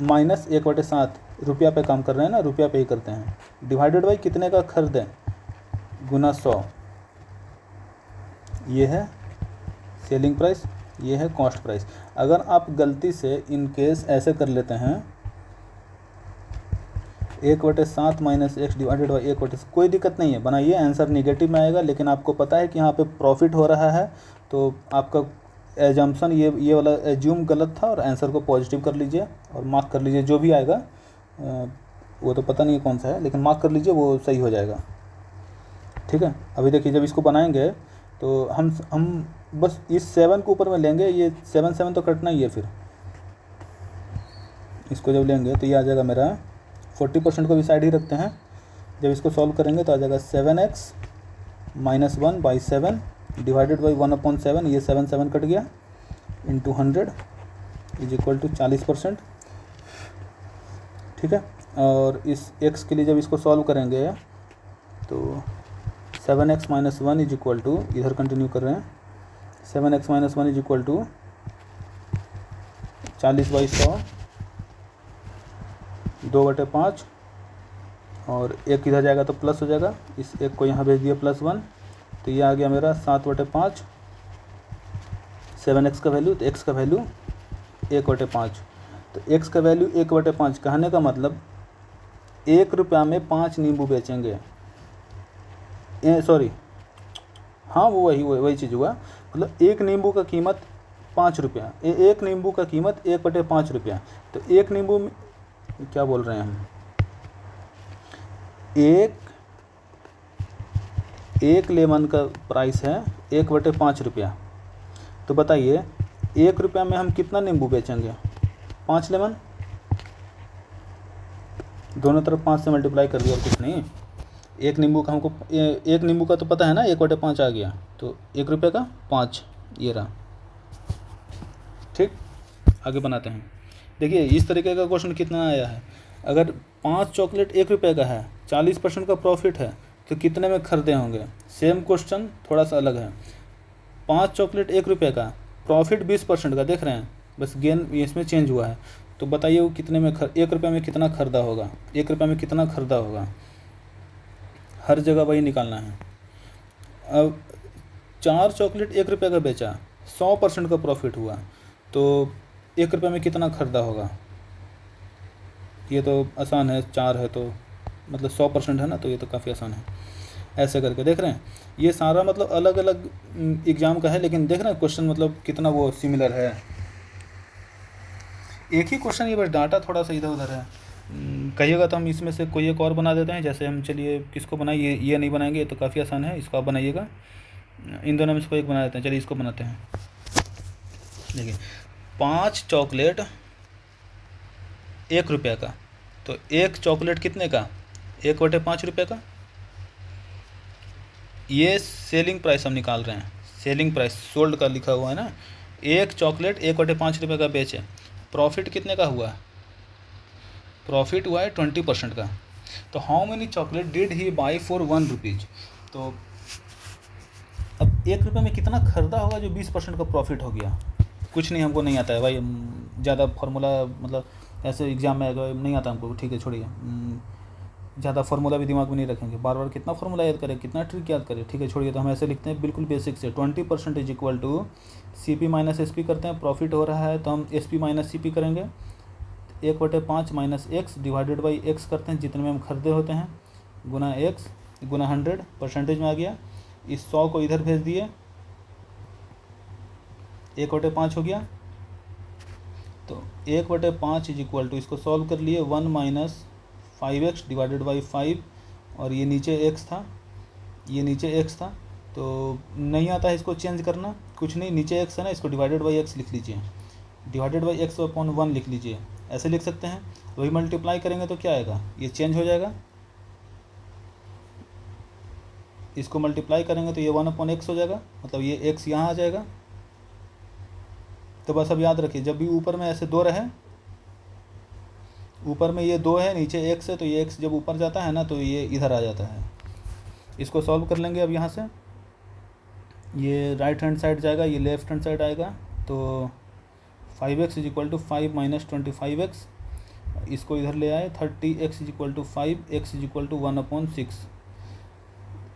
माइनस 1/7, रुपया पे काम कर रहे हैं ना, रुपया पे ही करते हैं, डिवाइडेड बाई कितने का खरीदें, गुना 100। ये है सेलिंग प्राइस, ये है कॉस्ट प्राइस। अगर आप गलती से इन केस ऐसे कर लेते हैं, 1/7 माइनस x डिवाइडेड बाई 1/, कोई दिक्कत नहीं है, बनाइए, आंसर निगेटिव में आएगा, लेकिन आपको पता है कि यहाँ पे प्रॉफिट हो रहा है, तो आपका एजम्पशन ये वाला एज्यूम गलत था, और आंसर को पॉजिटिव कर लीजिए और मार्क कर लीजिए, जो भी आएगा वो तो पता नहीं है कौन सा है, लेकिन मार्क कर लीजिए, वो सही हो जाएगा। ठीक है, अभी देखिए जब इसको बनाएंगे तो हम बस इस 7 को ऊपर में लेंगे, ये 7 7 तो कटना ही है, फिर इसको जब लेंगे तो ये आ जाएगा मेरा 40% को भी साइड ही रखते हैं। जब इसको सॉल्व करेंगे तो आ जाएगा 7x - 1/7 डिवाइडेड बाई 1/7, ये 7 7 कट गया, इंटू 100 इज इक्वल टू 40%। ठीक है, और इस x के लिए जब इसको सॉल्व करेंगे तो 7x - 1 इज इक्वल टू, इधर कंटिन्यू कर रहे हैं, 7x - 1 इज इक्वल टू 40/100, 2/5, और एक इधर जाएगा तो प्लस हो जाएगा, इस एक को यहाँ भेज दिया +1, तो ये आ गया मेरा 7/5, 7x का वैल्यू, तो x का वैल्यू 1/5। तो x का वैल्यू 1/5, कहने का मतलब 1 रुपया में 5 नींबू बेचेंगे। सॉरी, हाँ वो वही चीज़ हुआ, मतलब एक नींबू का कीमत 5 रुपया, एक नींबू का कीमत 1/5 रुपया। तो एक नींबू में क्या बोल रहे हैं हम, एक लेमन का प्राइस है 1/5 रुपया। तो बताइए 1 रुपया में हम कितना नींबू बेचेंगे, 5 लेमन, दोनों तरफ 5 से मल्टीप्लाई कर दिया और कुछ नहीं। एक नींबू का हमको, एक नींबू का तो पता है ना 1/5 आ गया, तो 1 रुपये का 5, ये रहा। ठीक, आगे बनाते हैं। देखिए इस तरीके का क्वेश्चन कितना आया है, अगर 5 चॉकलेट 1 रुपये का है, 40% का प्रॉफिट है, तो कितने में खरीदे होंगे। सेम क्वेश्चन थोड़ा सा अलग है, 5 चॉकलेट 1 रुपये का, प्रॉफिट 20% का, देख रहे हैं, बस गेन इसमें चेंज हुआ है। तो बताइए वो कितने में 1 रुपये में कितना खरीदा होगा, 1 रुपये में कितना खरीदा होगा, हर जगह वही निकालना है। अब 4 चॉकलेट 1 रुपये का बेचा, 100% का प्रॉफिट हुआ, तो 1 रुपये में कितना खरीदा होगा। ये तो आसान है, 4 है तो मतलब 100% है ना, तो ये तो काफ़ी आसान है। ऐसे करके देख रहे हैं, ये सारा मतलब अलग अलग एग्ज़ाम का है, लेकिन देख रहे हैं क्वेश्चन मतलब कितना वो सिमिलर है, एक ही क्वेश्चन, ये बस डाटा थोड़ा सा इधर उधर है। कहिएगा तो हम इसमें से कोई एक और बना देते हैं, जैसे हम चलिए किसको बनाइए, ये नहीं बनाएंगे, ये तो काफ़ी आसान है, इसको आप बनाइएगा। इन दोनों में से कोई एक बना देते हैं, चलिए इसको बनाते हैं। देखिए 5 चॉकलेट 1 रुपये का, तो 1 चॉकलेट कितने का, 1/5 रुपये का। ये सेलिंग प्राइस हम निकाल रहे हैं, सेलिंग प्राइस सोल्ड का लिखा हुआ है ना, 1 चॉकलेट 1/5 रुपये का बेचे, प्रॉफिट कितने का हुआ, प्रॉफिट हुआ है 20% का। तो how many chocolate did he by for 1 rupees. तो अब 1 रुपये में कितना खरीदा होगा जो 20% का प्रॉफिट हो गया। कुछ नहीं, हमको नहीं आता है भाई, ज़्यादा फार्मूला मतलब ऐसे एग्जाम में नहीं आता हमको, ठीक है छोड़िए, ज़्यादा फार्मूला भी दिमाग में नहीं रखेंगे, बार बार कितना फार्मूला याद करें, कितना ट्रिक याद करें, ठीक है छोड़िए। तो हम ऐसे लिखते हैं बिल्कुल बेसिक से, 20% is equal to CP - SP करते हैं, प्रॉफिट हो रहा है तो हम SP - CP करेंगे, 1/5 - x डिवाइडेड बाई x करते हैं, जितने में हम खरीदे होते हैं, गुना x गुना 100, परसेंटेज में आ गया। इस 100 को इधर भेज दिए, 1/5 हो गया, तो 1/5 इज इक्वल टू, इसको सॉल्व कर लिए, 1 - 5x डिवाइडेड बाई 5, और ये नीचे x था, ये नीचे x था, तो नहीं आता है इसको चेंज करना, कुछ नहीं, नीचे x है ना, इसको डिवाइडेड बाई x लिख लीजिए, डिवाइडेड बाई x/1 लिख लीजिए, ऐसे लिख सकते हैं। वही मल्टीप्लाई करेंगे तो क्या आएगा, ये चेंज हो जाएगा, इसको मल्टीप्लाई करेंगे तो ये 1/x हो जाएगा, मतलब ये x यहाँ आ जाएगा। तो बस अब याद रखिए, जब भी ऊपर में ऐसे 2 रहे, ऊपर में ये 2 है, नीचे x है, तो ये x जब ऊपर जाता है ना तो ये इधर आ जाता है। इसको सॉल्व कर लेंगे अब यहाँ से, ये राइट हैंड साइड जाएगा, ये लेफ्ट हैंड साइड आएगा, तो 5x is equal to 5 - 25x, इसको इधर ले आए, 30x is equal to 5, x is equal to 1/6,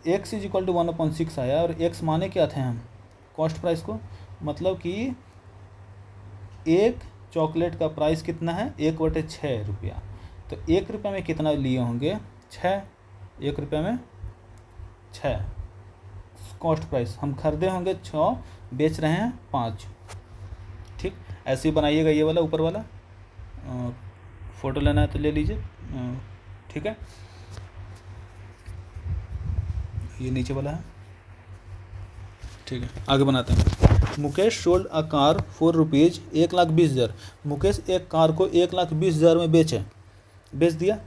x is equal to 1/6 आया। और x माने क्या थे हम, कॉस्ट प्राइस को, मतलब कि एक चॉकलेट का प्राइस कितना है, 1/6 रुपया, तो 1 रुपये में कितना लिए होंगे, 6, 1 रुपये में 6 कॉस्ट प्राइस, हम खरीदे होंगे 6, बेच रहे हैं 5। ठीक, ऐसे ही बनाइएगा, ये वाला ऊपर वाला, फ़ोटो लेना है तो ले लीजिए, ठीक है, ये नीचे वाला है, ठीक है। आगे बनाते हैं। Mukesh sold a car for rupees 1,20,000। Mukesh एक कार को 1,20,000 में बेच दिया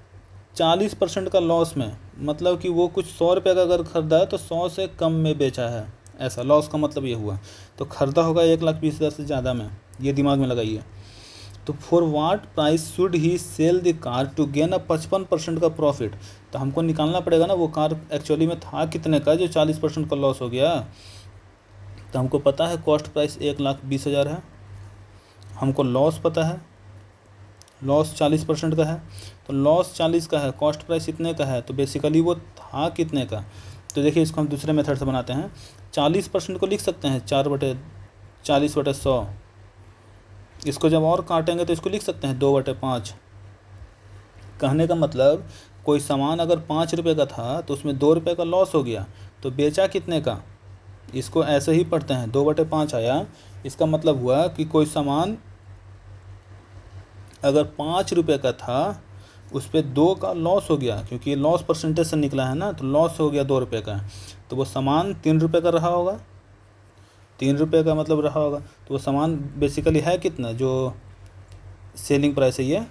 40% का लॉस में, मतलब कि वो कुछ 100 रुपये का अगर ख़रीदा है तो 100 से कम में बेचा है, ऐसा लॉस का मतलब ये हुआ। तो ख़रीदा होगा 1,20,000 से ज़्यादा में, ये दिमाग में लगाइए। तो for what price should he sell the car to gain a 55% का प्रॉफिट। तो हमको निकालना पड़ेगा ना वो कार एक्चुअली में था कितने का जो 40% का लॉस हो गया। तो हमको पता है कॉस्ट प्राइस 1,20,000 है, हमको लॉस पता है, लॉस 40% का है। तो लॉस 40 का है, कॉस्ट प्राइस इतने का है, तो बेसिकली वो था कितने का। तो देखिए इसको हम दूसरे मेथड से बनाते हैं। 40% को लिख सकते हैं 4/40/100। इसको जब और काटेंगे तो इसको लिख सकते हैं 2/5। कहने का मतलब कोई सामान अगर 5 रुपये का था तो उसमें 2 रुपये का लॉस हो गया, तो बेचा कितने का। इसको ऐसे ही पढ़ते हैं, 2/5 आया। इसका मतलब हुआ कि कोई सामान अगर 5 रुपये का था उस पर 2 का लॉस हो गया, क्योंकि ये लॉस परसेंटेज से निकला है ना, तो लॉस हो गया 2 रुपये का। तो वो सामान 3 रुपये का रहा होगा, 3 रुपये का मतलब रहा होगा। तो वो सामान बेसिकली है कितना, जो सेलिंग प्राइस है ये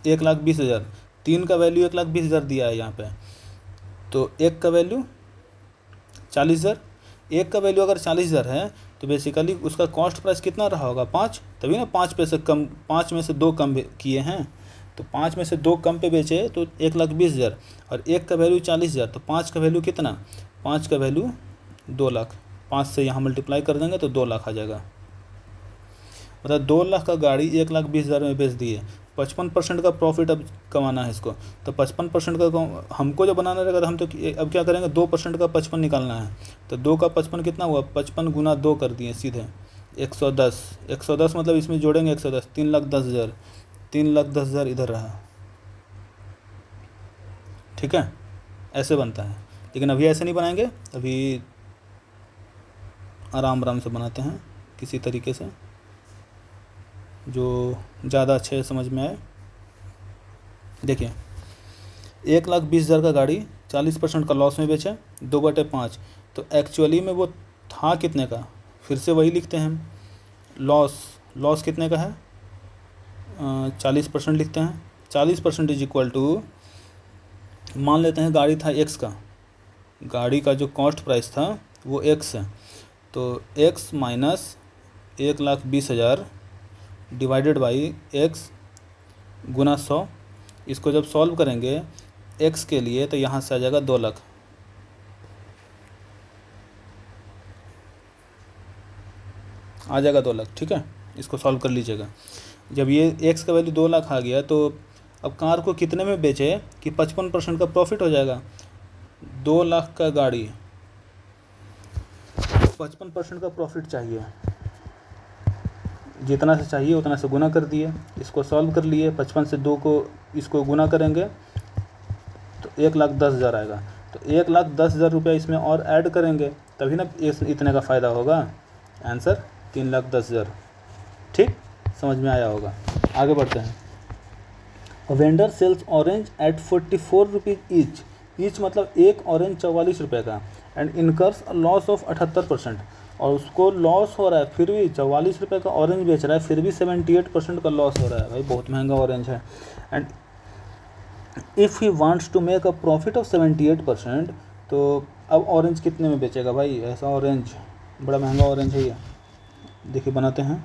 1,20,000। 3 का वैल्यू 1,20,000 दिया है यहाँ पे, तो 1 का वैल्यू 40,000। 1 का वैल्यू अगर 40,000 है तो बेसिकली उसका कॉस्ट प्राइस कितना रहा होगा 5, तभी ना 5 पे से कम, 5 में से 2 कम किए हैं। तो 5 में से 2 कम पे बेचे तो 1,20,000, और 1 का वैल्यू 40,000, तो 5 का वैल्यू कितना, 5 का वैल्यू 2 लाख। 5 से यहाँ मल्टीप्लाई कर देंगे तो 2 लाख आ जाएगा। मतलब 2 लाख का गाड़ी 1,20,000 में बेच दी है। 55% का प्रॉफिट अब कमाना है इसको, तो 55% का हमको जब बनाना रहेगा तो हम तो अब क्या करेंगे, 2% का 55 निकालना है। तो 2 का 55 कितना हुआ, 55 गुना 2 कर दिए सीधे 110। 110 मतलब इसमें जोड़ेंगे 110, 3,10,000। 3,10,000 इधर रहा, ठीक है, ऐसे बनता है। लेकिन अभी ऐसे नहीं बनाएंगे, अभी आराम आराम से बनाते हैं किसी तरीके से जो ज़्यादा अच्छे समझ में आए। देखिए 1,20,000 का गाड़ी 40% का लॉस में बेचा 2/5, तो एक्चुअली में वो था कितने का, फिर से वही लिखते हैं। लॉस कितने का है, 40% लिखते हैं। 40% इज इक्वल टू, मान लेते हैं गाड़ी था x का, गाड़ी का जो कॉस्ट प्राइस था वो x है, तो x minus 1,20,000 divided by x गुना 100। इसको जब सॉल्व करेंगे x के लिए तो यहाँ से आ जाएगा 2 लाख। आ जाएगा 2 लाख, ठीक है। इसको सॉल्व कर लीजिएगा। जब ये x का वैल्यू 2 लाख आ गया तो अब कार को कितने में बेचे कि 55% का प्रॉफिट हो जाएगा। 2 लाख का गाड़ी, 55% का प्रॉफिट चाहिए, जितना से चाहिए उतना से गुना कर दिए। इसको सॉल्व कर लिए, 55 से 2 को इसको गुना करेंगे तो 1,10,000 आएगा। तो 1,10,000 रुपया इसमें और ऐड करेंगे तभी ना इतने का फ़ायदा होगा। आंसर 3,10,000। ठीक, समझ में आया होगा। आगे बढ़ते हैं। Vendor sells orange at 44 rupees each मतलब एक ऑरेंज 44 रुपये का, एंड इनकर्स लॉस ऑफ 78%। और उसको लॉस हो रहा है, फिर भी 44 रुपये का ऑरेंज बेच रहा है, फिर भी 78% का लॉस हो रहा है। भाई बहुत महंगा ऑरेंज है। And if he wants to make a profit of 78%, तो अब ऑरेंज कितने में बेचेगा भाई, ऐसा ऑरेंज बड़ा महंगा ऑरेंज है ये। देखिए बनाते हैं,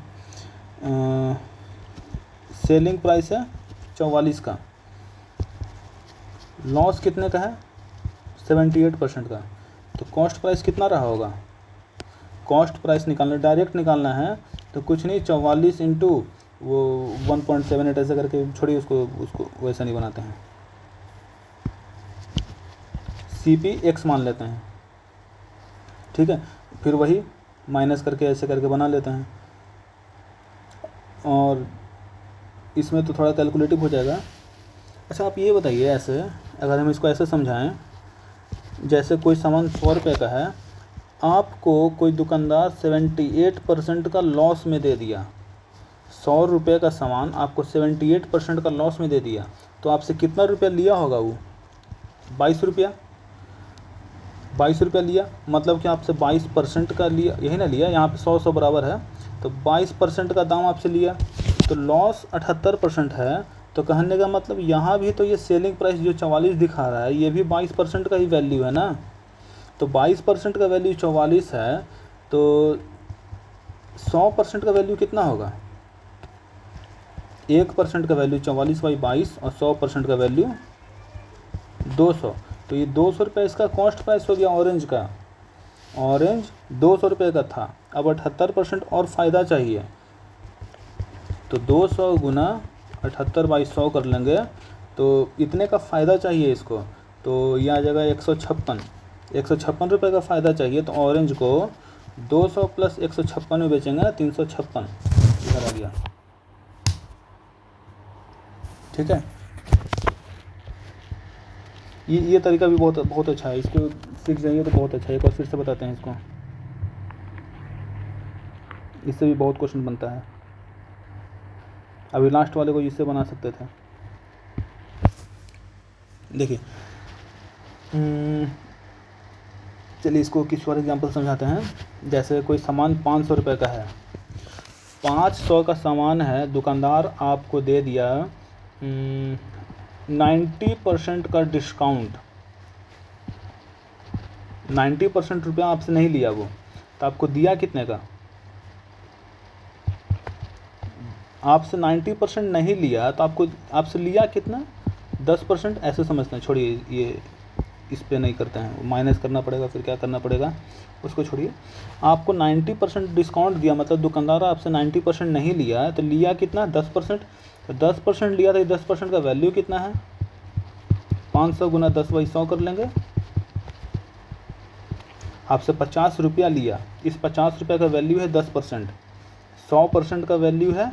सेलिंग प्राइस है 44 का, लॉस कितने का है 78% का, तो कॉस्ट प्राइस कितना रहा होगा। कॉस्ट प्राइस निकालना, डायरेक्ट निकालना है तो कुछ नहीं, 44 इंटू वो 1.78 ऐसे करके, छोड़िए उसको वैसा नहीं बनाते हैं, CP x मान लेते हैं, ठीक है। फिर वही माइनस करके ऐसे करके बना लेते हैं, और इसमें तो थोड़ा कैलकुलेटिव हो जाएगा। अच्छा आप ये बताइए, ऐसे अगर हम इसको ऐसे समझाएं, जैसे कोई सामान 100 रुपये का है, आपको कोई दुकानदार 78% का लॉस में दे दिया। 100 रुपये का सामान आपको 78% का लॉस में दे दिया, तो आपसे कितना रुपया लिया होगा वो? 22 रुपया। 22 रुपया लिया, मतलब कि आपसे 22% का लिया, यही ना लिया, यहाँ पे 100 बराबर है, तो 22% का दाम आपसे लिया, तो लॉस 78% है। तो कहने का मतलब यहाँ भी तो ये सेलिंग प्राइस जो 44 दिखा रहा है, ये भी 22% का ही वैल्यू है ना। तो 22% का वैल्यू 44 है, तो 100% का वैल्यू कितना होगा? 1% का वैल्यू 44/22 और 100% का वैल्यू 200। तो ये 200 रुपये इसका कॉस्ट प्राइस हो गया ऑरेंज का। ऑरेंज 200 रुपये का था, अब 78% और फ़ायदा चाहिए, तो 200 गुना 78/100 कर लेंगे, तो इतने का फ़ायदा चाहिए इसको, तो यह आ जाएगा 156 रुपये का फ़ायदा चाहिए। तो ऑरेंज को 200 प्लस 156 में बेचेंगे ना, 356 इधर आ गया। ठीक है, ये तरीका भी बहुत अच्छा है, इसको सीख जाइए तो बहुत अच्छा है। एक बार फिर से बताते हैं इसको, इससे भी बहुत क्वेश्चन बनता है। अभी लास्ट वाले को इससे बना सकते थे। देखिए, चलिए इसको किसी और एग्जांपल समझाते हैं। जैसे कोई सामान 500 रुपये का है, 500 का सामान है, दुकानदार आपको दे दिया 90% का डिस्काउंट। 90% रुपया आपसे नहीं लिया वो, तो आपको दिया कितने का? आपसे 90% नहीं लिया, तो आपको आपसे लिया कितना? 10%। ऐसे समझते हैं, छोड़िए, ये इस पे नहीं करते हैं, माइनस करना पड़ेगा, फिर क्या करना पड़ेगा उसको छोड़िए। आपको 90% डिस्काउंट दिया, मतलब दुकानदार आपसे 90% नहीं लिया, तो लिया कितना? 10%। तो 10% लिया, तो 10% का वैल्यू कितना है? 500 गुना 10/100 कर लेंगे। आपसे 50 रुपया लिया, इस 50 रुपये का वैल्यू है 10%। 100% का वैल्यू है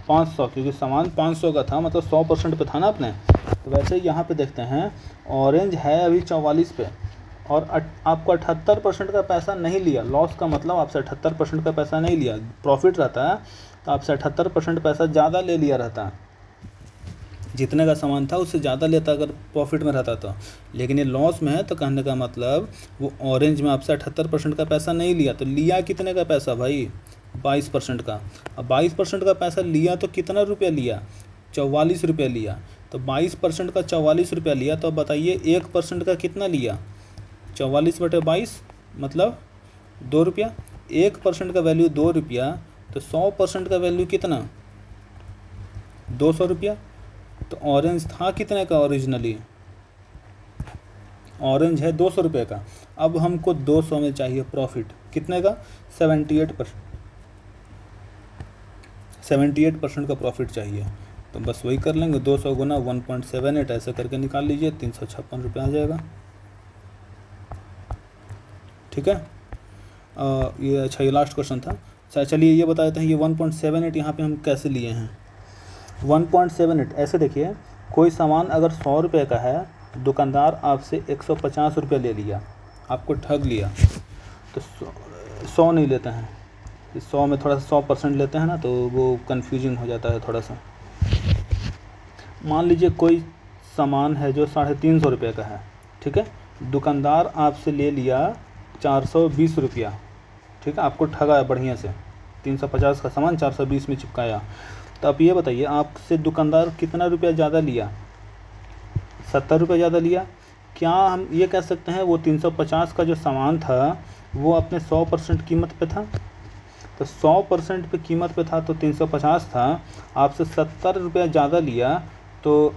500, क्योंकि सामान 500 का था, मतलब 100% पे था ना अपने। तो वैसे यहाँ पे देखते हैं, ऑरेंज है अभी 44 पे, और आपको 78% का पैसा नहीं लिया। लॉस का मतलब आपसे 78% का पैसा नहीं लिया। प्रॉफिट रहता है तो आपसे 78% पैसा ज़्यादा ले लिया रहता, जितने का सामान था उससे ज़्यादा लेता अगर प्रॉफिट में रहता तो। लेकिन ये लॉस में है, तो कहने का मतलब वो ऑरेंज में आपसे 78% का पैसा नहीं लिया। तो लिया कितने का पैसा भाई? 22% का। अब 22% का पैसा लिया तो कितना रुपया लिया? 44 रुपया लिया। तो 22% का 44 रुपया लिया, तो बताइए 1% का कितना लिया? 44/22 मतलब 2 रुपया। 1% का वैल्यू 2 रुपया, तो 100% का वैल्यू कितना? 200 रुपया। तो ऑरेंज था कितने का ओरिजिनली? ऑरेंज है 200 रुपये का। अब हमको 200 में चाहिए प्रॉफिट, कितने का? 78%। 78% का प्रॉफिट चाहिए, तो बस वही कर लेंगे, 200 गुना 1.78 ऐसे करके निकाल लीजिए, 356 रुपये आ जाएगा। ठीक है, ये अच्छा, ये लास्ट क्वेश्चन था। चलिए ये बता देते हैं, ये 1.78 यहाँ पे हम कैसे लिए हैं। 1.78 ऐसे देखिए, कोई सामान अगर 100 रुपये का है, दुकानदार आपसे 150 रुपये ले लिया, आपको ठग लिया, तो 100 नहीं लेते हैं। 100 में थोड़ा सा 100% लेते हैं ना, तो वो कन्फ्यूजिंग हो जाता है थोड़ा सा। मान लीजिए कोई सामान है जो 350 रुपये का है, ठीक है, दुकानदार आपसे ले लिया 420 रुपया, ठीक है, आपको ठगा है बढ़िया से, 350 का सामान 420 में चिपकाया। तो आप ये बताइए, आपसे दुकानदार कितना रुपया ज़्यादा लिया? 70 रुपये ज़्यादा लिया। क्या हम ये कह सकते हैं वो 350 का जो सामान था वो अपने 100% कीमत पे था? तो 100% पे कीमत पे था, तो 350 था, आपसे 70 रुपया ज़्यादा लिया, तो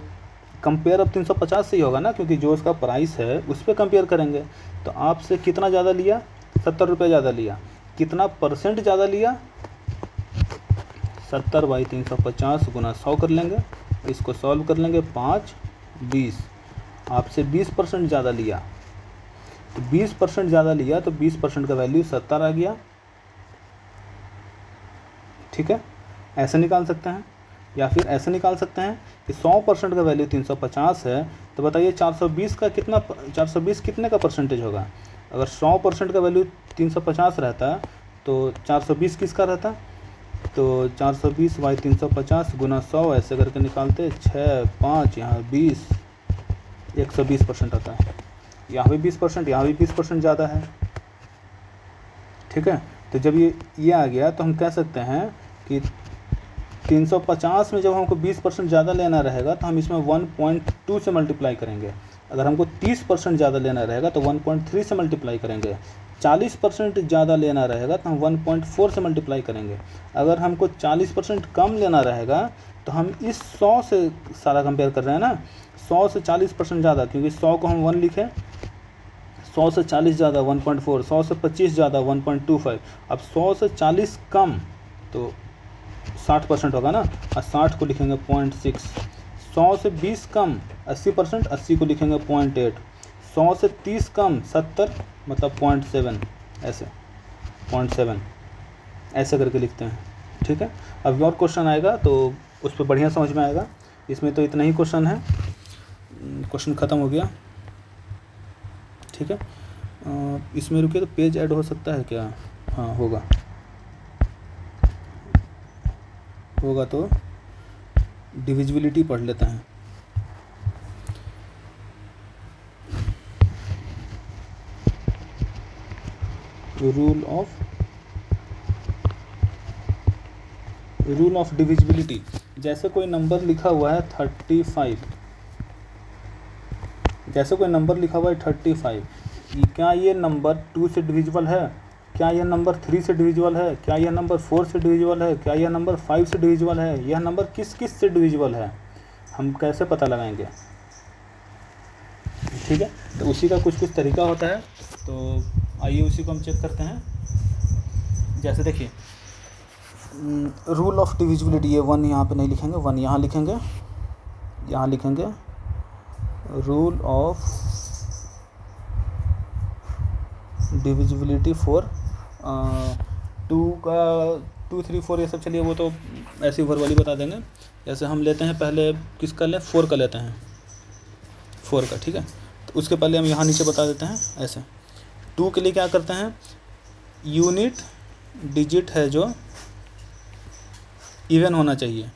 कंपेयर अब 350 से ही होगा ना, क्योंकि जो उसका प्राइस है उस पर कंपेयर करेंगे। तो आपसे कितना ज़्यादा लिया? 70 रुपये ज़्यादा लिया। कितना परसेंट ज़्यादा लिया? 70/350 गुना 100 कर लेंगे, इसको सॉल्व कर लेंगे, 5 20, आपसे 20% ज़्यादा लिया। तो 20% ज़्यादा लिया, तो 20% का वैल्यू 70 आ गया। ठीक है, ऐसे निकाल सकते हैं, या फिर ऐसे निकाल सकते हैं कि 100% का वैल्यू 350 है, तो बताइए 420 का कितना, 420 कितने का परसेंटेज होगा? अगर 100% का वैल्यू 350 रहता तो 420 किसका रहता? तो 420 बाई 350 गुना 100 ऐसे करके निकालते, 6 5 यहाँ 20, 120% आता है। यहाँ भी 20%, यहाँ भी 20% ज़्यादा है। ठीक है, तो जब ये आ गया तो हम कह सकते हैं कि 350 में जब हमको 20% ज़्यादा लेना रहेगा तो हम इसमें 1.2 से मल्टीप्लाई करेंगे। अगर हमको 30% ज़्यादा लेना रहेगा तो 1.3 से मल्टीप्लाई करेंगे। 40% ज़्यादा लेना रहेगा तो हम 1.4 से मल्टीप्लाई करेंगे। अगर हमको 40% कम लेना रहेगा तो हम इस 100 से सारा कंपेयर कर रहे हैं ना, 100 से 40% ज़्यादा, क्योंकि 100 को हम 1 लिखें, 100 से 40 ज़्यादा 1.4, 100 से 25 ज़्यादा 1.25। अब 100 से 40 कम तो 60% होगा ना, और 60 को लिखेंगे 0.6। 100 से 20 कम 80%, 80 को लिखेंगे 0.8। 100 से 30 कम 70 मतलब 0.7, ऐसे 0.7 ऐसे करके लिखते हैं। ठीक है, अब और क्वेश्चन आएगा तो उस पर बढ़िया समझ में आएगा। इसमें तो इतना ही क्वेश्चन है, क्वेश्चन ख़त्म हो गया। ठीक है, इसमें रुकिए तो पेज ऐड हो सकता है क्या? हाँ होगा तो डिविजिबिलिटी पढ़ लेते हैं। Rule of divisibility. जैसे कोई नंबर लिखा हुआ है 35, जैसे कोई नंबर लिखा हुआ है 35, क्या ये नंबर 2 से डिविजिबल है? क्या यह नंबर 3 से डिविजिबल है? क्या यह नंबर 4 से डिविजिबल है? क्या यह नंबर 5 से डिविजिबल है? यह नंबर किस किस से डिविजिबल है, हम कैसे पता लगाएंगे? ठीक है, तो उसी का कुछ तरीका होता है, तो आइए उसी को हम चेक करते हैं। जैसे देखिए, रूल ऑफ डिविजिबिलिटी, ये 1 यहाँ पे नहीं लिखेंगे, 1 यहाँ लिखेंगे, यहाँ लिखेंगे रूल ऑफ डिविजिबिलिटी फॉर 2 का 2 3 4 ये सब, चलिए वो तो ऐसी वर्बली बता देंगे। जैसे हम लेते हैं पहले किसका लें, 4 का लेते हैं, 4 का। ठीक है, तो उसके पहले हम यहाँ नीचे बता देते हैं ऐसे। 2 के लिए क्या करते हैं, यूनिट डिजिट है जो इवन होना चाहिए।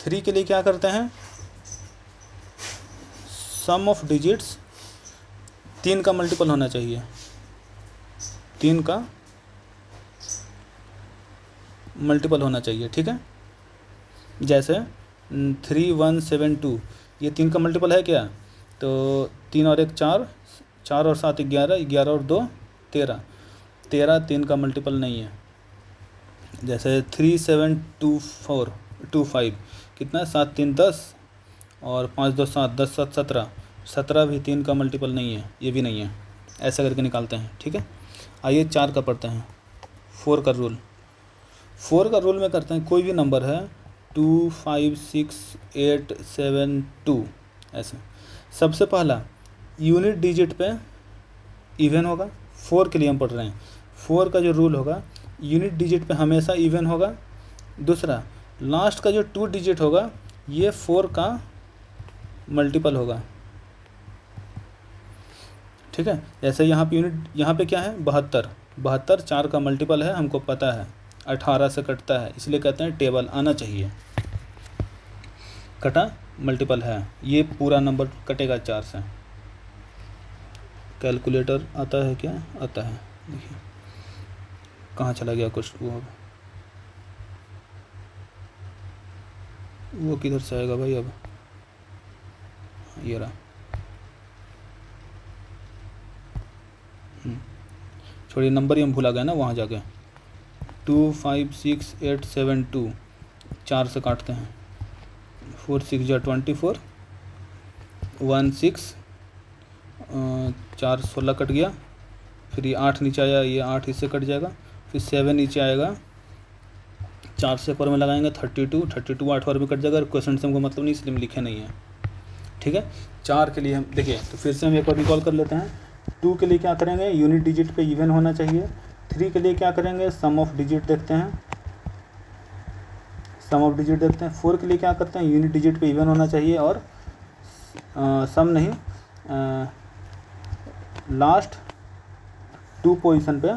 3 के लिए क्या करते हैं, सम ऑफ डिजिट्स 3 का मल्टीपल होना चाहिए, 3 का मल्टीपल होना चाहिए। ठीक है, जैसे 3 1 7 2, ये 3 का मल्टीपल है क्या? तो 3 और 1 4, 4 और 7 11, 11 और 2 13, 13 3 का मल्टीपल नहीं है। जैसे 3 7 2 4 2 5, कितना है, 7 3 10 और 5 2 7, 10 7 17, 17 भी 3 का मल्टीपल नहीं है, ये भी नहीं है। ऐसा करके निकालते हैं। ठीक है, आइए 4 का पढ़ते हैं, 4 का रूल। 4 का रूल में करते हैं, कोई भी नंबर है 2 5 6 8 7 2 ऐसे। सबसे पहला यूनिट डिजिट पे इवन होगा, 4 के लिए हम पढ़ रहे हैं। 4 का जो रूल होगा, यूनिट डिजिट पे हमेशा इवन होगा। दूसरा, लास्ट का जो 2 डिजिट होगा ये 4 का मल्टीपल होगा। ठीक है, जैसे यहाँ पे यूनिट, यहाँ पे क्या है 72, 72 4 का मल्टीपल है, हमको पता है 18 से कटता है, इसलिए कहते हैं टेबल आना चाहिए, कटा मल्टीपल है, ये पूरा नंबर कटेगा 4 से। कैलकुलेटर आता है क्या? आता है, देखिए कहाँ चला गया कुछ, वो किधर से आएगा भाई? अब ये रहा, छोड़िए, नंबर ही हम भूला गए ना वहाँ जाके। 2 5 6 8 7 2, 4 से काटते हैं, 4 6 जा 24, 1 6, 4 16 कट गया, फिर ये 8 नीचे आया, ये 8 इससे कट जाएगा, फिर 7 नीचे आएगा, 4 से पर में लगाएंगे 32, 32 8 और भी कट जाएगा। क्वेश्चन से हमको मतलब नहीं, इसलिए हम लिखे नहीं है। ठीक है, 4 के लिए हम देखिए, तो फिर से हम एक बार रिकॉल कर लेते हैं। 2 के लिए क्या करेंगे, यूनिट डिजिट पे इवन होना चाहिए। 3 के लिए क्या करेंगे, सम ऑफ डिजिट देखते हैं, सम ऑफ डिजिट देखते हैं। 4 के लिए क्या करते हैं, यूनिट डिजिट पे इवन होना चाहिए और सम नहीं, लास्ट 2 पोजीशन पे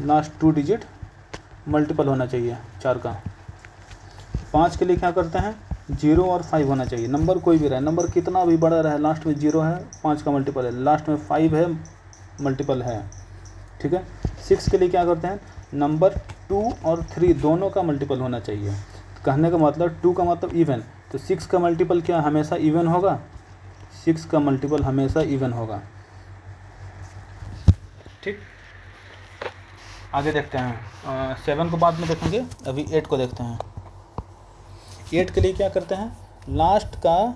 लास्ट 2 डिजिट मल्टीपल होना चाहिए 4 का। 5 के लिए क्या करते हैं, 0 और 5 होना चाहिए। नंबर कोई भी रहे, नंबर कितना भी बड़ा रहे, लास्ट में 0 है 5 का मल्टीपल है, लास्ट में 5 है मल्टीपल है। ठीक है। 6 के लिए क्या करते हैं, नंबर 2 और 3 दोनों का मल्टीपल होना चाहिए। कहने का मतलब 2 का मतलब इवन, तो 6 का मल्टीपल क्या हमेशा इवन होगा, 6 का मल्टीपल हमेशा इवन होगा। ठीक, आगे देखते हैं। 7 को बाद में देखेंगे, अभी 8 को देखते हैं। 8 के लिए क्या करते हैं, लास्ट का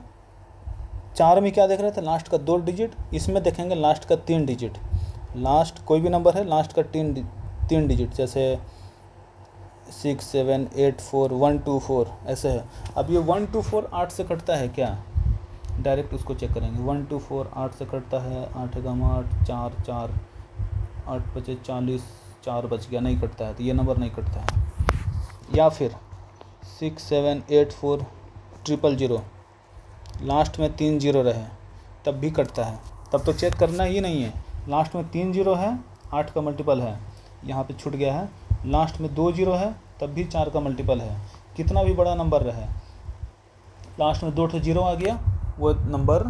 4 में क्या देख रहे थे, लास्ट का 2 डिजिट, इसमें देखेंगे लास्ट का 3 डिजिट। लास्ट कोई भी नंबर है, लास्ट का 3 डिजिट, जैसे 6 7 8 4 1 2 4 ऐसे है। अब ये 1 2 4 8 से कटता है क्या, डायरेक्ट उसको चेक करेंगे। 1 2 4 8 से कटता है, 8 एकम 8 4 4 8 बचे 40 4 बच गया, नहीं कटता है, तो ये नंबर नहीं कटता है। या फिर 6 7 8 4 0 0 लास्ट में 3 0 रहे तब भी कटता है, तब तो चेक करना ही नहीं है। लास्ट में 3 0 है, 8 का मल्टीपल है, यहाँ पे छूट गया है। लास्ट में 2 0 है, तब भी 4 का मल्टीपल है। कितना भी बड़ा नंबर रहे, लास्ट में 2 0 आ गया, वो नंबर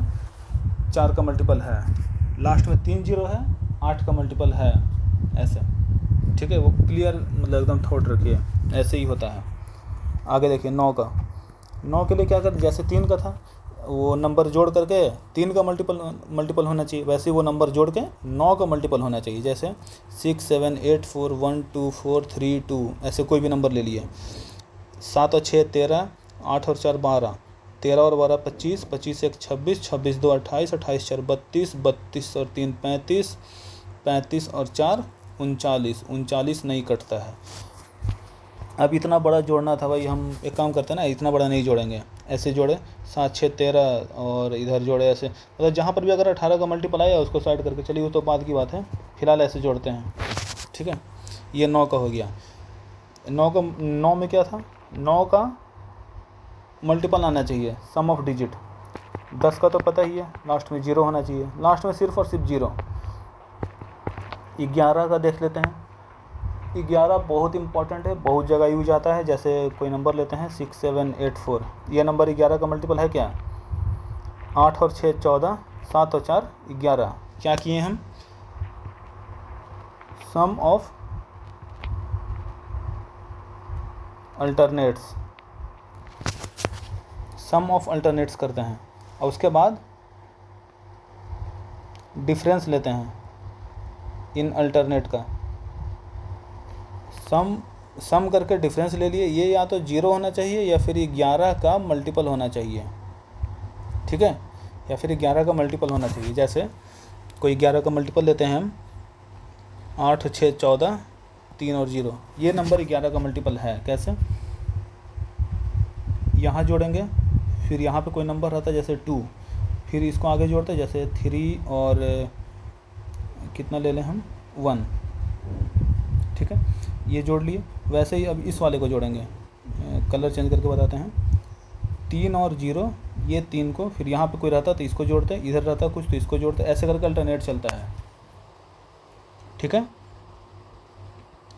4 का मल्टीपल है। लास्ट में 3 0 है, 8 का मल्टीपल है, ऐसे। ठीक है, वो क्लियर मतलब एकदम थॉट रखिए, ऐसे ही होता है। आगे देखिए 9 का। 9 के लिए क्या कर, जैसे 3 का था, वो नंबर जोड़ करके 3 का मल्टीपल होना चाहिए, वैसे ही वो नंबर जोड़ के 9 का मल्टीपल होना चाहिए। जैसे 6 7 8 4 1 2 4 3 2 ऐसे कोई भी नंबर ले लिए। 7 और 6 13, 8 और 4 12, 13 और 12 25, 25 1 26, 26 2 28, 28 4 32, 32 और 3 35, 35 और 4 39, 39 नहीं कटता है। अब इतना बड़ा जोड़ना था भाई, हम एक काम करते हैं ना, इतना बड़ा नहीं जोड़ेंगे, ऐसे जोड़े 7 6 13 और इधर जोड़े ऐसे, मतलब जहाँ पर भी अगर 18 का मल्टीपल आया उसको साइड करके चलिए, वो तो बाद की बात है, फिलहाल ऐसे जोड़ते हैं। ठीक है, ये 9 का हो गया। 9 में क्या था, 9 का मल्टीपल आना चाहिए, सम ऑफ डिजिट। 10 का तो पता ही है, लास्ट में 0 होना चाहिए, लास्ट में सिर्फ और सिर्फ 0। 11 का देख लेते हैं। 11 बहुत इंपॉर्टेंट है, बहुत जगह यूज आता है। जैसे कोई नंबर लेते हैं 6 7 8 4, ये नंबर 11 का मल्टीपल है क्या, 8 और 6 14, 7 और 4 11। क्या किए हम, some of alternates, some of alternates करते हैं, और उसके बाद डिफरेंस लेते हैं इन अल्टरनेट का। सम करके डिफरेंस ले लिए, ये या तो 0 होना चाहिए या फिर 11 का मल्टीपल होना चाहिए। ठीक है, या फिर 11 का मल्टीपल होना चाहिए। जैसे कोई 11 का मल्टीपल लेते हैं हम, 8 6 14 3 और 0, ये नंबर 11 का मल्टीपल है। कैसे, यहाँ जोड़ेंगे, फिर यहाँ पे कोई नंबर रहता है जैसे 2, फिर इसको आगे जोड़ते हैं, जैसे 3 और कितना ले लें हम 1। ठीक है, ये जोड़ लिए। वैसे ही अब इस वाले को जोड़ेंगे, कलर चेंज करके बताते हैं। 3 और 0, ये 3 को, फिर यहाँ पे कोई रहता तो इसको जोड़ते, इधर रहता कुछ तो इसको जोड़ते, ऐसे करके अल्टरनेट चलता है। ठीक है,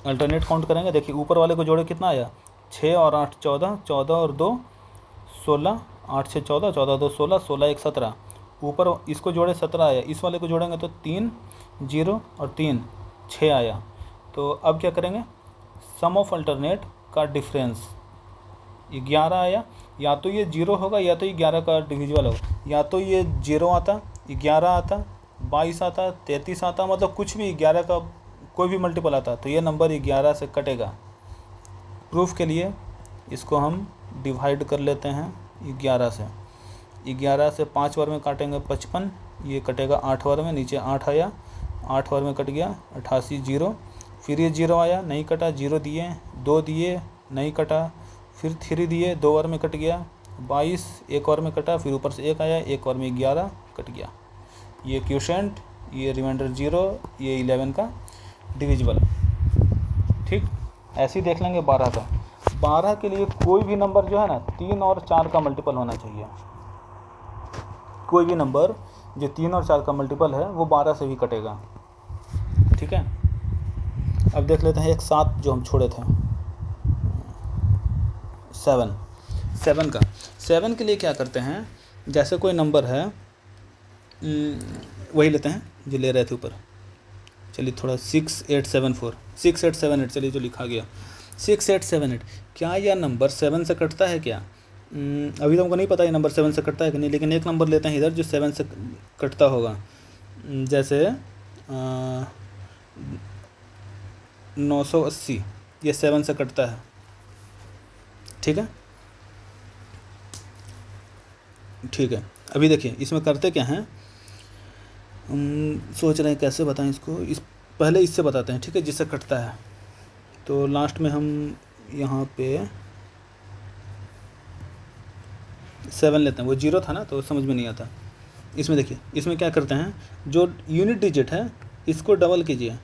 अल्टरनेट काउंट करेंगे। देखिए ऊपर वाले को जोड़े कितना आया, 6 और 8 14, 14 और 2 16, 8 6 14, 14 2 16, 16 1 17। ऊपर इसको जोड़े 17 आया, इस वाले को जोड़ेंगे तो 3 0 और 3 6 आया। तो अब क्या करेंगे, सम ऑफ अल्टरनेट का डिफरेंस 11 आया, या तो ये 0 होगा या तो ये 11 का डिविजिबल होगा, या तो ये 0 आता, 11 आता, 22 आता, 33 आता, मतलब कुछ भी 11 का कोई भी मल्टीपल आता, तो ये नंबर 11 से कटेगा। प्रूफ के लिए इसको हम डिवाइड कर लेते हैं 11 से। 11 से 5 बार में काटेंगे 55, ये कटेगा 8 बार में, नीचे 8 आया, 8 बार में कट गया 88 0, फिर ये 0 आया, नहीं कटा, 0 दिए, 2 दिए, नहीं कटा, फिर 3 दिए, 2 बार में कट गया 22, एक बार में कटा, फिर ऊपर से 1 आया, एक बार में 11 कट गया। ये क्वोशिएंट, ये रिमाइंडर 0, ये 11 का डिविजिबल। ठीक, ऐसे ही देख लेंगे 12 का। 12 के लिए कोई भी नंबर जो है ना 3 और 4 का मल्टीपल होना चाहिए। कोई भी नंबर जो 3 और 4 का मल्टीपल है वो 12 से भी कटेगा। ठीक है, अब देख लेते हैं एक 7 जो हम छोड़े थे। 7 का 7 के लिए क्या करते हैं, जैसे कोई नंबर है, वही लेते हैं जो ले रहे थे ऊपर। चलिए थोड़ा 6878, चलिए जो लिखा गया 6878, क्या यह नंबर 7 से कटता है क्या? अभी तो हमको नहीं पता ये नंबर 7 से कटता है कि नहीं, लेकिन एक नंबर लेते हैं इधर जो 7 से कटता होगा। जैसे 980, ये 7 से कटता है, ठीक है। ठीक है, अभी देखिए इसमें करते क्या हैं, हम सोच रहे हैं कैसे बताएं इसको। पहले इससे बताते हैं, ठीक है, जिससे कटता है। तो लास्ट में हम यहाँ पे 7 लेते हैं, वो 0 था ना तो समझ में नहीं आता। इसमें देखिए, इसमें क्या करते हैं, जो यूनिट डिजिट है इसको डबल कीजिए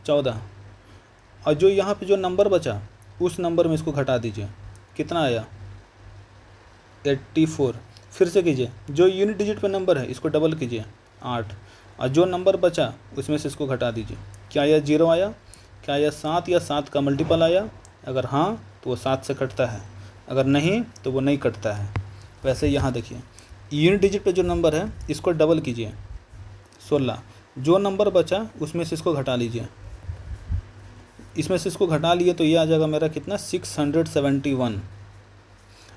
14, और जो यहाँ पे जो नंबर बचा उस नंबर में इसको घटा दीजिए, कितना आया 84। फिर से कीजिए, जो यूनिट डिजिट पे नंबर है इसको डबल कीजिए 8, और जो नंबर बचा उसमें से इसको घटा दीजिए। क्या यह 0 आया? क्या यह 7 या 7 का मल्टीपल आया? अगर हाँ तो वो 7 से कटता है, अगर नहीं तो वो नहीं कटता है। वैसे यहाँ देखिए, यूनिट डिजिट पे जो नंबर है इसको डबल कीजिए 16, जो नंबर बचा उसमें से इसको घटा लीजिए, इसमें से इसको घटा लिए तो ये आ जाएगा मेरा कितना 671।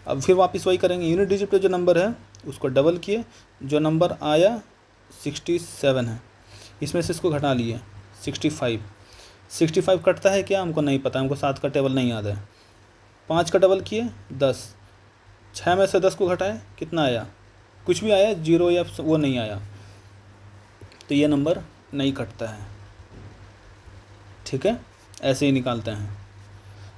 अब फिर वापस वही करेंगे, यूनिट डिजिट पे जो नंबर है उसको डबल किए, जो नंबर आया 67 है, इसमें से इसको घटा लिए 65 कटता है क्या? हमको नहीं पता, हमको 7 का टेबल नहीं याद है। 5 का डबल किए 10, 6 में से 10 को घटाए कितना आया? कुछ भी आया, 0 या वो नहीं आया, तो ये नंबर नहीं कटता है, ठीक है। ऐसे ही निकालते हैं,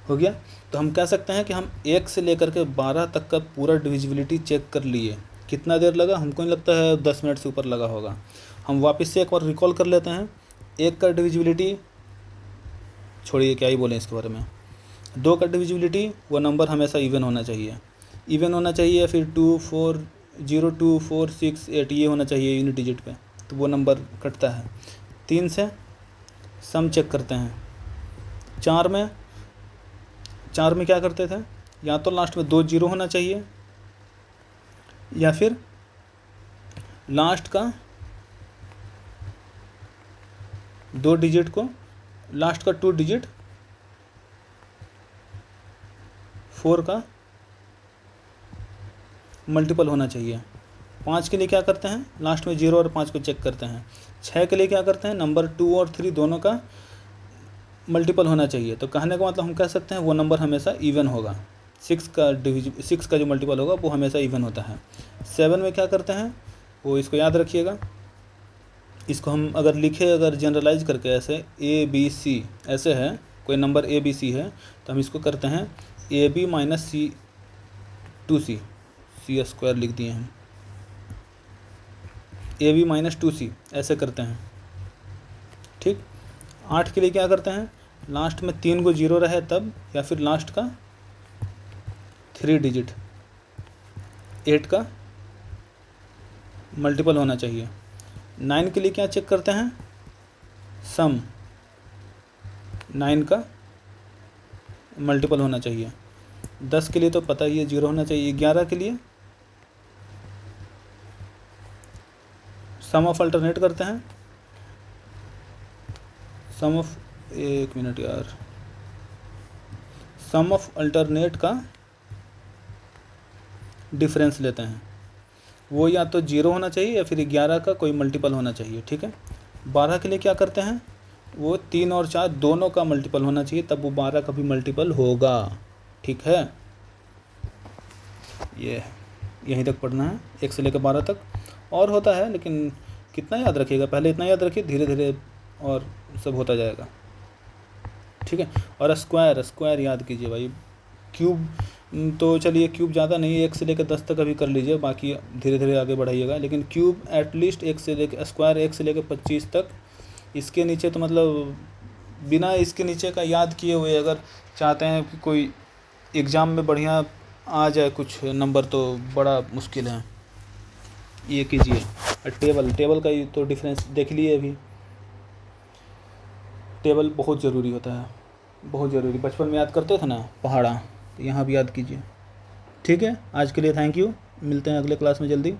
हो गया। तो हम कह सकते हैं कि हम 1 से लेकर के 12 तक का पूरा डिविजिबिलिटी चेक कर लिए। कितना देर लगा? हमको नहीं लगता है 10 मिनट से ऊपर लगा होगा। हम वापस से एक बार रिकॉल कर लेते हैं। 1 का डिविजिबिलिटी छोड़िए, क्या ही बोलें इसके बारे में। 2 का डिविजिबिलिटी, वो नंबर हमेशा इवन होना चाहिए, फिर 2 4 0 2 4 6 8 ये होना चाहिए यूनिट डिजिट पे, तो वो नंबर कटता है। 3 से सम चेक करते हैं। 4 में क्या करते थे, या तो लास्ट में 2 0 होना चाहिए, या फिर लास्ट का 2 डिजिट को, लास्ट का 2 डिजिट 4 का मल्टीपल होना चाहिए। 5 के लिए क्या करते हैं, लास्ट में 0 और 5 को चेक करते हैं। 6 के लिए क्या करते हैं, नंबर 2 और 3 दोनों का मल्टीपल होना चाहिए। तो कहने का मतलब हम कह सकते हैं वो नंबर हमेशा इवन होगा। 6 का जो मल्टीपल होगा वो हमेशा इवन होता है। 7 में क्या करते हैं, वो इसको याद रखिएगा। इसको हम अगर लिखे, अगर जनरलाइज करके ऐसे ABC ऐसे है, कोई नंबर ABC है तो हम इसको करते हैं AB minus C2C, C square लिख दिए हम, AB माइनस 2C ऐसे करते हैं, ठीक। 8 के लिए क्या करते हैं, लास्ट में 3 को 0 रहे तब, या फिर लास्ट का 3 डिजिट 8 का मल्टीपल होना चाहिए। 9 के लिए क्या चेक करते हैं, सम 9 का मल्टीपल होना चाहिए। 10 के लिए तो पता ही है 0 होना चाहिए। 11 के लिए सम ऑफ अल्टरनेट करते हैं, सम ऑफ, एक मिनट यार, सम ऑफ अल्टरनेट का डिफरेंस लेते हैं, वो या तो 0 होना चाहिए या फिर 11 का कोई मल्टीपल होना चाहिए, ठीक है। 12 के लिए क्या करते हैं, वो 3 और 4 दोनों का मल्टीपल होना चाहिए, तब वो 12 का भी मल्टीपल होगा, ठीक है। ये यहीं तक पढ़ना है, 1 से लेकर 12 तक। और होता है लेकिन कितना याद रखिएगा, पहले इतना याद रखिए, धीरे धीरे और सब होता जाएगा, ठीक है। और स्क्वायर याद कीजिए भाई। क्यूब तो चलिए, क्यूब ज़्यादा नहीं, 1 से लेकर 10 तक अभी कर लीजिए, बाकी धीरे धीरे आगे बढ़ाइएगा। लेकिन क्यूब एटलीस्ट 1 से लेकर, स्क्वायर 1 से लेकर 25 तक। इसके नीचे तो मतलब बिना इसके नीचे का याद किए हुए अगर चाहते हैं कि कोई एग्ज़ाम में बढ़िया आ जाए कुछ नंबर, तो बड़ा मुश्किल है। ये कीजिए, टेबल का ही तो डिफरेंस देख लिए अभी। टेबल बहुत ज़रूरी होता है, बहुत ज़रूरी। बचपन में याद करते थे ना पहाड़ा, तो यहाँ भी याद कीजिए। ठीक है, आज के लिए थैंक यू, मिलते हैं अगले क्लास में जल्दी।